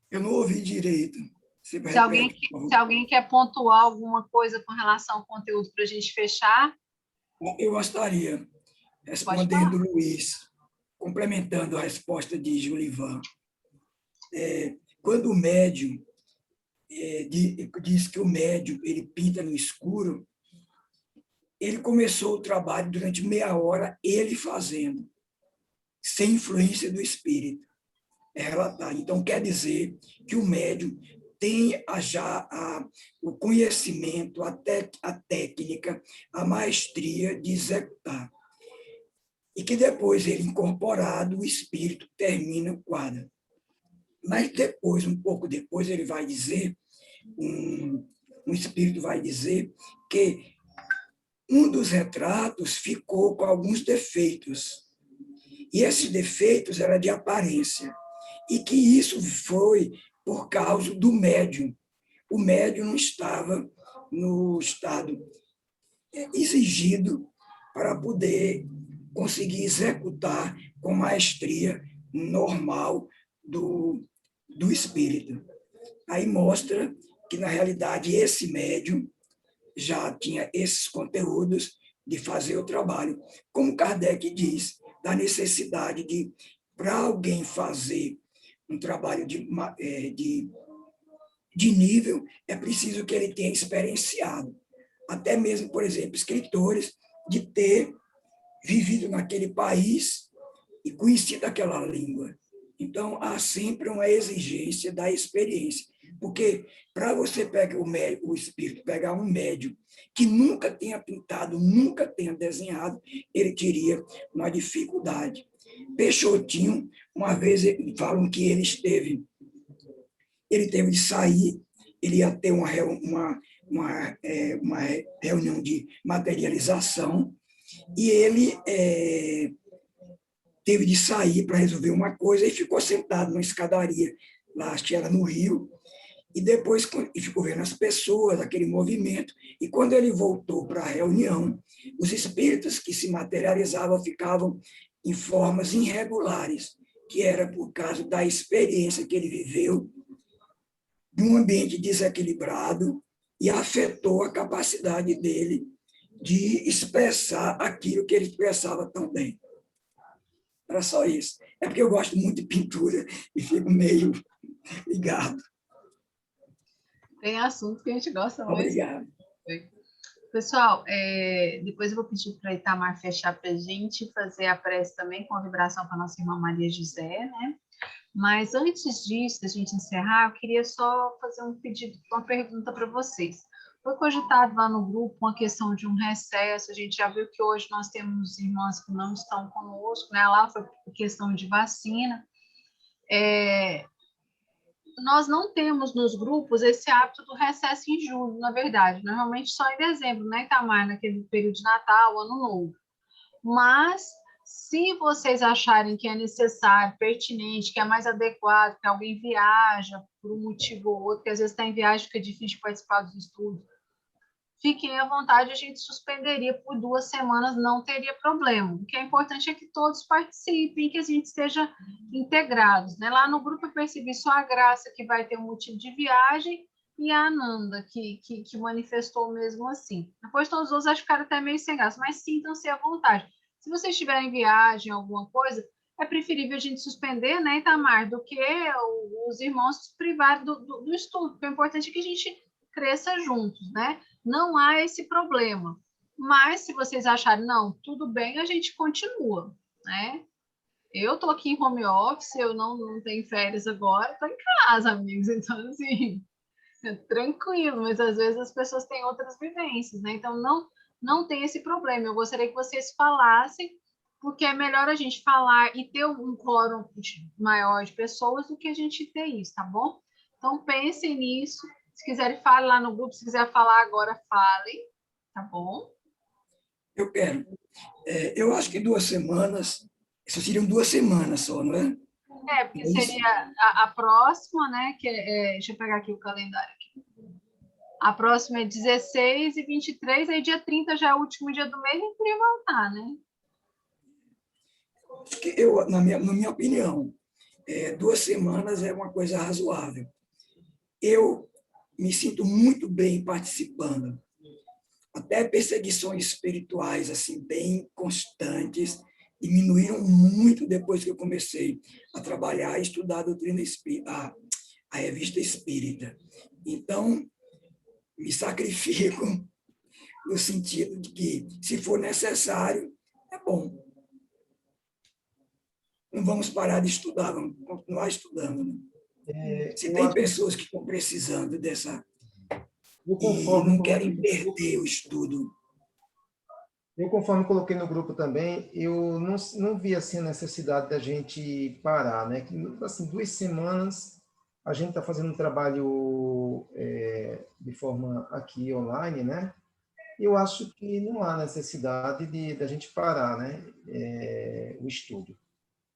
Eu não ouvi direito. Você Se alguém, repete, por se favor. alguém quer pontuar alguma coisa com relação ao conteúdo para a gente fechar, Bom, eu gostaria, pode respondendo falar. o Luiz, complementando a resposta de Julivan. Quando o médium diz que o médium ele pinta no escuro, ele começou o trabalho durante meia hora, ele fazendo, sem influência do espírito. É relatado. Então, quer dizer que o médium tem já o conhecimento, a técnica, a maestria de executar. E que depois ele incorporado, o espírito termina o quadro. Mas depois, um pouco depois, ele vai dizer, um espírito vai dizer que um dos retratos ficou com alguns defeitos. E esses defeitos eram de aparência. E que isso foi por causa do médium. O médium não estava no estado exigido para poder conseguir executar com maestria normal do espírito. Aí mostra que, na realidade, esse médium já tinha esses conteúdos de fazer o trabalho. Como Kardec diz, da necessidade de, para alguém fazer um trabalho de nível, é preciso que ele tenha experienciado. Até mesmo, por exemplo, escritores, de ter vivido naquele país e conhecido aquela língua. Então, há sempre uma exigência da experiência. Porque para você pegar o espírito, pegar um médium que nunca tenha pintado, nunca tenha desenhado, ele teria uma dificuldade. Peixotinho, uma vez falam que ele teve de sair, ele ia ter uma reunião de materialização, e ele teve de sair para resolver uma coisa e ficou sentado numa escadaria, lá acho que era no Rio, e depois e ficou vendo as pessoas, aquele movimento, e quando ele voltou para a reunião, os espíritos que se materializavam ficavam em formas irregulares, que era por causa da experiência que ele viveu de um ambiente desequilibrado e afetou a capacidade dele de expressar aquilo que ele expressava tão bem. Era só isso. É porque eu gosto muito de pintura e fico meio ligado. Tem assunto que a gente gosta muito. Obrigado. Pessoal, depois eu vou pedir para a Itamar fechar para a gente, fazer a prece também com a vibração para a nossa irmã Maria José, né? Mas antes disso, da gente encerrar, eu queria só fazer um pedido, uma pergunta para vocês. Foi cogitado lá no grupo uma questão de um recesso, a gente já viu que hoje nós temos irmãs que não estão conosco, né? Lá foi por questão de vacina. Nós não temos nos grupos esse hábito do recesso em julho, na verdade, normalmente só em dezembro, né, Itamar, naquele período de Natal, Ano Novo. Mas, se vocês acharem que é necessário, pertinente, que é mais adequado, que alguém viaja por um motivo ou outro, que às vezes está em viagem, fica difícil participar dos estudos, fiquem à vontade, a gente suspenderia por 2 semanas, não teria problema. O que é importante é que todos participem, que a gente esteja integrados, né? Lá no grupo eu percebi só a Graça, que vai ter um motivo de viagem, e a Ananda, que manifestou mesmo assim. Depois todos os outros acho que ficaram até meio sem graça, mas sintam-se à vontade. Se vocês estiverem em viagem, alguma coisa, é preferível a gente suspender, né, Itamar, do que os irmãos se privarem do estudo, porque o importante é que a gente cresça juntos, né? Não há esse problema. Mas se vocês acharem, não, tudo bem, a gente continua, né? Eu estou aqui em home office, eu não tenho férias agora, estou em casa, amigos. Então, assim, Tranquilo, mas às vezes as pessoas têm outras vivências, né? Então não tem esse problema. Eu gostaria que vocês falassem, porque é melhor a gente falar e ter um quórum maior de pessoas do que a gente ter isso, tá bom? Então pensem nisso. Se quiserem, falem lá no grupo. Se quiser falar agora, falem, tá bom? Eu quero. Eu acho que 2 semanas, isso seriam 2 semanas só, não é? Porque seria a próxima, né? Deixa eu pegar aqui o calendário. A próxima é 16 e 23, aí dia 30 já é o último dia do mês, e podia voltar, né? Acho que na minha opinião, 2 semanas é uma coisa razoável. Eu me sinto muito bem participando. Até perseguições espirituais assim bem constantes diminuíram muito depois que eu comecei a trabalhar e estudar a doutrina espírita, a revista espírita. Então, me sacrifico no sentido de que, se for necessário, é bom. Não vamos parar de estudar, vamos continuar estudando. Né? Se Eu tem acho que pessoas que estão precisando dessa eu e conforme não querem perder o estudo. Eu, conforme coloquei no grupo também, eu não vi assim, a necessidade da gente parar, né? Que, assim, 2 semanas a gente está fazendo um trabalho de forma aqui online, né? E eu acho que não há necessidade da gente parar, né? O estudo.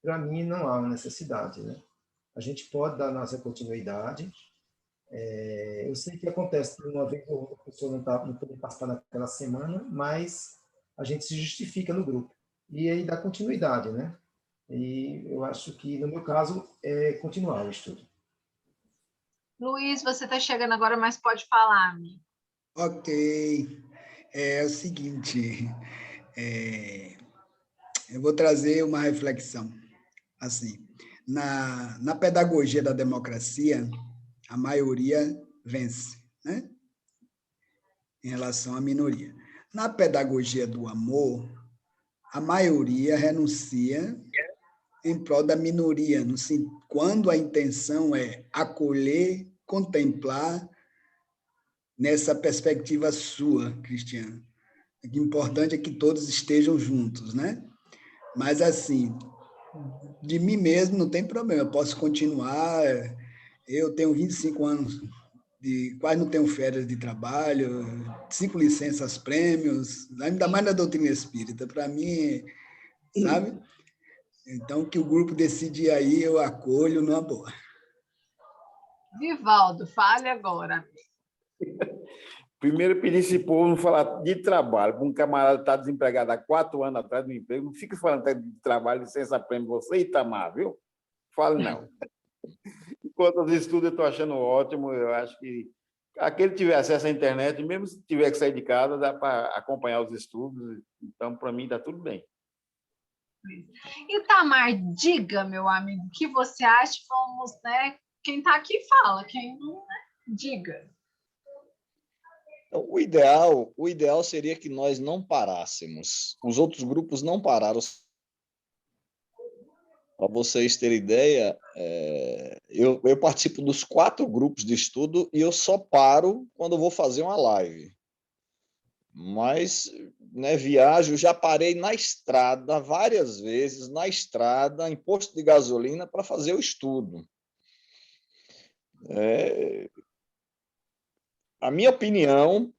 Para mim, não há uma necessidade, né? A gente pode dar nossa continuidade. Eu sei que acontece que uma vez a pessoa não pode participar naquela semana, mas a gente se justifica no grupo. E aí dá continuidade, né? E eu acho que, no meu caso, é continuar o estudo. Luiz, você está chegando agora, mas pode falar, amigo. Ok. É o seguinte, eu vou trazer uma reflexão. Assim, na pedagogia da democracia, a maioria vence, né? Em relação à minoria. Na pedagogia do amor, a maioria renuncia em prol da minoria, quando a intenção é acolher, contemplar nessa perspectiva sua, Cristiano. O importante é que todos estejam juntos, né? Mas, assim, de mim mesmo não tem problema, eu posso continuar. Eu tenho 25 anos, quase não tenho férias de trabalho, 5 licenças prêmios, ainda mais na doutrina espírita. Para mim, sabe? Então, que o grupo decide aí, eu acolho numa boa. Vivaldo, fale agora. Primeiro, pedir esse povo não falar de trabalho. Um camarada está desempregado há 4 anos atrás do emprego, não fique falando de trabalho, licença prêmio, você e Itamar, viu? Fale não. Enquanto os estudos eu estou achando ótimo, eu acho que aquele tiver acesso à internet, mesmo se tiver que sair de casa, dá para acompanhar os estudos. Então, para mim, está tudo bem. Itamar, diga, meu amigo, o que você acha? Vamos, né? Quem está aqui fala, quem não, né? Diga. Então, o ideal seria que nós não parássemos. Os outros grupos não pararam. Para vocês terem ideia, eu participo dos 4 grupos de estudo e eu só paro quando eu vou fazer uma live. Mas, né, viajo, já parei na estrada várias vezes, na estrada, em posto de gasolina, para fazer o estudo. A minha opinião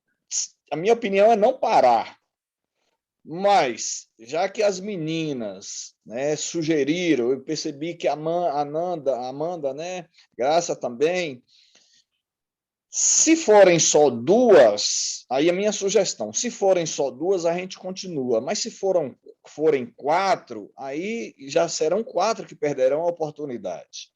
é não parar. Mas, já que as meninas, né, sugeriram, eu percebi que a Amanda, né, Graça também, se forem só 2, aí a minha sugestão, se forem só 2, a gente continua, mas se forem 4, aí já serão 4 que perderão a oportunidade.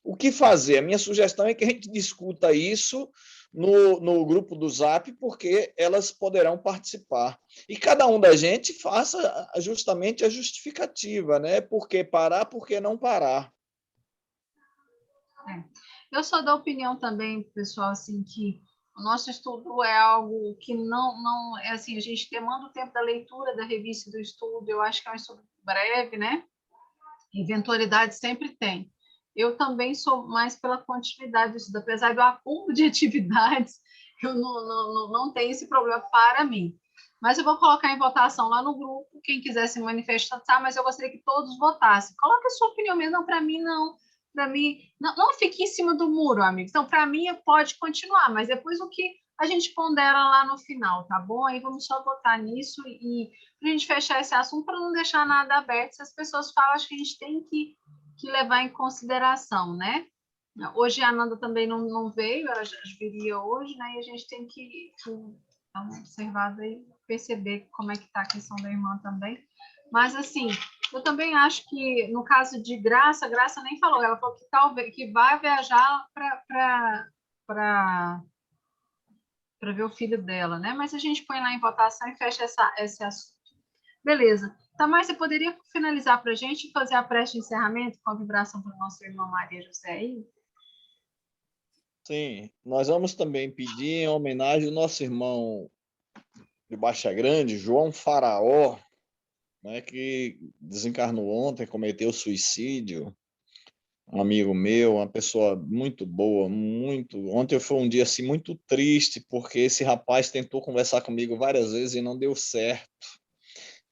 O que fazer? A minha sugestão é que a gente discuta isso no grupo do Zap, porque elas poderão participar. E cada um da gente faça justamente a justificativa, né? Por que parar, por que não parar? Eu sou da opinião também, pessoal, assim, que o nosso estudo é algo que não é assim, a gente demanda o tempo da leitura da revista do estudo, eu acho que é um estudo breve, né? Eventualidade sempre tem. eu também sou mais pela continuidade disso, apesar do acúmulo de atividades, eu não tenho esse problema para mim. Mas eu vou colocar em votação lá no grupo, quem quiser se manifestar, mas eu gostaria que todos votassem. Coloque a sua opinião mesmo, não, para mim não. Para mim, não fique em cima do muro, amigos. Então, para mim, pode continuar, mas depois o que a gente pondera lá no final, tá bom? Aí vamos só votar nisso e para a gente fechar esse assunto, para não deixar nada aberto. Se as pessoas falam, acho que a gente tem que levar em consideração, né? Hoje a Ananda também não veio, ela já viria hoje, né? E a gente tem que dar uma observada e perceber como é que está a questão da irmã também. Mas, assim, eu também acho que, no caso de Graça, Graça nem falou, ela falou que talvez que vai viajar para ver o filho dela, né? Mas a gente põe lá em votação e fecha esse assunto. Beleza. Tamar, você poderia finalizar para a gente e fazer a prece de encerramento com a vibração para o nosso irmão Maria José aí? Sim, nós vamos também pedir em homenagem ao nosso irmão de Baixa Grande, João Faraó, né, que desencarnou ontem, cometeu suicídio. Um amigo meu, uma pessoa muito boa, muito. Ontem foi um dia assim muito triste, porque esse rapaz tentou conversar comigo várias vezes e não deu certo.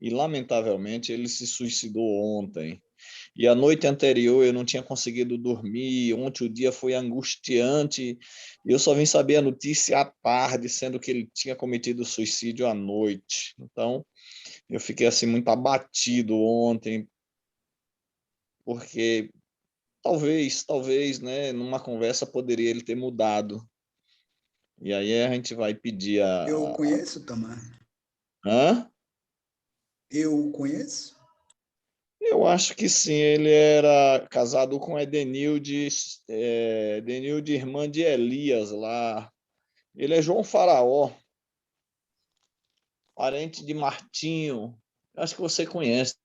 E lamentavelmente ele se suicidou ontem. E a noite anterior eu não tinha conseguido dormir, ontem o dia foi angustiante, e eu só vim saber a notícia à tarde, sendo que ele tinha cometido suicídio à noite. Então, eu fiquei assim muito abatido ontem, porque talvez, né, numa conversa poderia ele ter mudado. E aí a gente vai pedir Eu conheço, Tamar. Hã? Eu o conheço? Eu acho que sim, ele era casado com Edenilde, Edenilde, irmã de Elias lá. Ele é João Faraó, parente de Martinho. Acho que você conhece,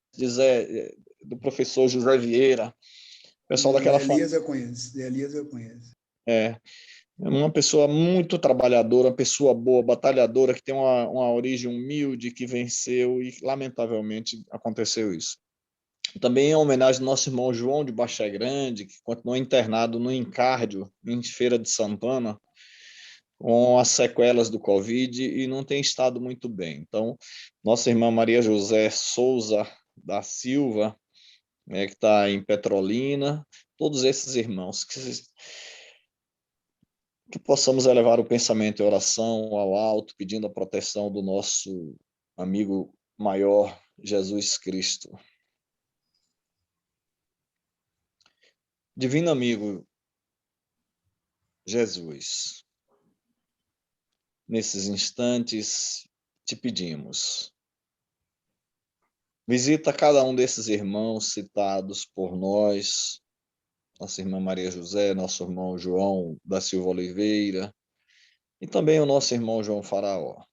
do professor José Vieira, pessoal Não, de daquela família. Elias eu conheço. De Elias eu conheço. É uma pessoa muito trabalhadora, uma pessoa boa, batalhadora, que tem uma origem humilde, que venceu e, lamentavelmente, aconteceu isso. Também em homenagem ao nosso irmão João de Baixa Grande, que continuou internado no Encárdio, em Feira de Santana, com as sequelas do Covid e não tem estado muito bem. Então, nossa irmã Maria José Souza da Silva, né, que está em Petrolina, todos esses irmãos, que possamos elevar o pensamento e oração ao alto, pedindo a proteção do nosso amigo maior, Jesus Cristo. Divino amigo Jesus, nesses instantes te pedimos, visita cada um desses irmãos citados por nós, nossa irmã Maria José, nosso irmão João da Silva Oliveira, e também o nosso irmão João Faraó.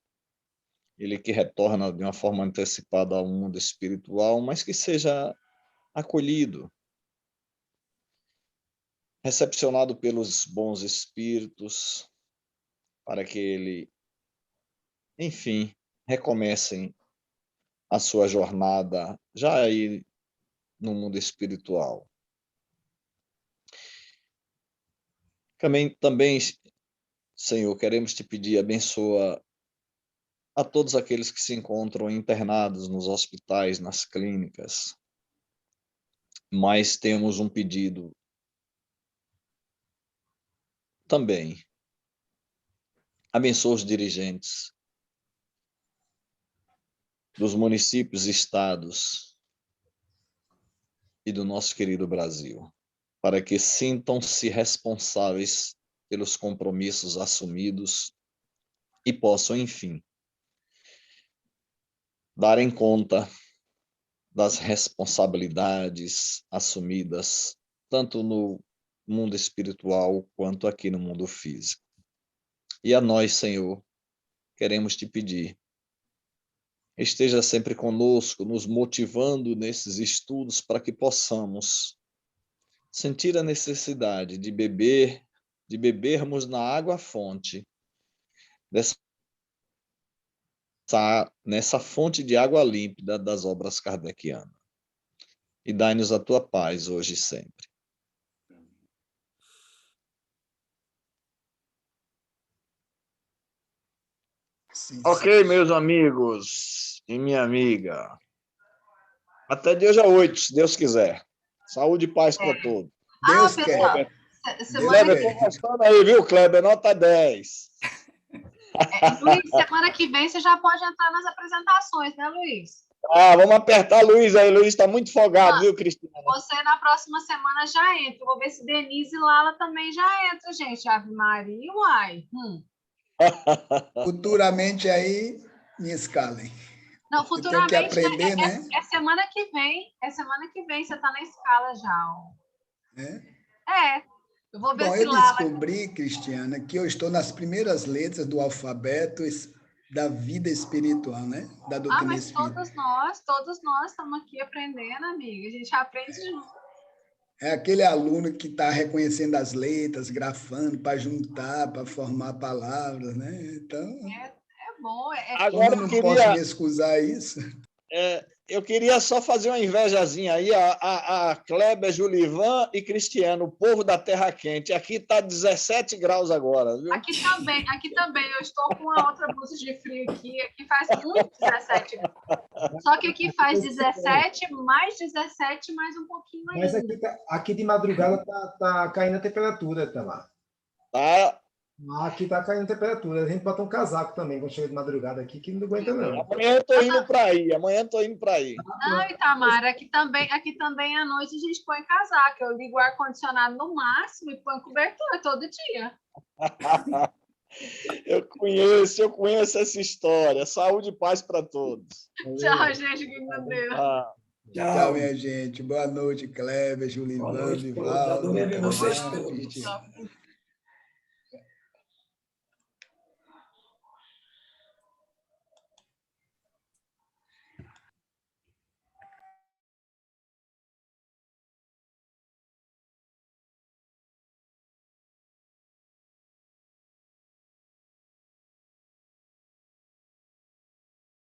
Ele que retorna de uma forma antecipada ao mundo espiritual, mas que seja acolhido, recepcionado pelos bons espíritos, para que ele, enfim, recomecem a sua jornada já aí no mundo espiritual. Também, Senhor, queremos te pedir, abençoa a todos aqueles que se encontram internados nos hospitais, nas clínicas, mas temos um pedido também. Abençoa os dirigentes dos municípios e estados e do nosso querido Brasil, para que sintam-se responsáveis pelos compromissos assumidos e possam, enfim, darem conta das responsabilidades assumidas, tanto no mundo espiritual quanto aqui no mundo físico. E a nós, Senhor, queremos te pedir, esteja sempre conosco, nos motivando nesses estudos para que possamos sentir a necessidade de bebermos na água-fonte, nessa fonte de água límpida das obras kardecianas. E dai-nos a tua paz hoje e sempre. Sim, Ok, meus amigos e minha amiga. Até dia 8, se Deus quiser. Saúde e paz para todos. Deus pessoal, quer. se- Deus semana Kleber, que, tô gostando aí, viu, Kleber? Nota 10. Luiz, semana que vem você já pode entrar nas apresentações, né, Luiz? Ah, vamos apertar Luiz aí. Luiz está muito folgado, viu, Cristina? Você na próxima semana já entra. Eu vou ver se Denise e Lala também já entra, gente. Ave Maria, uai. Futuramente aí, me escalem. Não, Eu tenho que futuramente, né? aprender, né? É semana que vem. É semana que vem, você está na escala já. Ó. É. Eu vou ver Bom, se eu Lala. descobri, Cristiana, que eu estou nas primeiras letras do alfabeto da vida espiritual, né? Da doutrina Mas espírita. todos nós estamos aqui aprendendo, amiga. A gente aprende junto. É aquele aluno que está reconhecendo as letras, grafando para juntar, para formar palavras, né? Então, É bom. como Agora eu não posso me excusar a isso. eu queria só fazer uma invejazinha aí. A Kleber, Julivan e Cristiano, o povo da Terra Quente. Aqui está 17 graus agora, viu? Aqui também. Eu estou com uma outra blusa de frio aqui. Aqui faz muito 17 graus. Só que aqui faz 17, mais 17, mais um pouquinho Mas ainda. aqui de madrugada tá caindo a temperatura, tá lá. Tá? Aqui tá caindo a temperatura. A gente bota um casaco também quando chega de madrugada aqui, que não aguenta não. Amanhã eu tô indo para aí. Amanhã eu tô indo para aí. Não, Itamar, aqui também à noite a gente põe casaco. Eu ligo o ar-condicionado no máximo e põe cobertura todo dia. Eu conheço essa história. Saúde e paz para todos. Tchau, gente, que com Deus. Tchau, minha gente. Boa noite, Kleber, Julivan, Boa noite, Vivaldo. adorei ver vocês Tamara, todos. Cristiano. Tchau.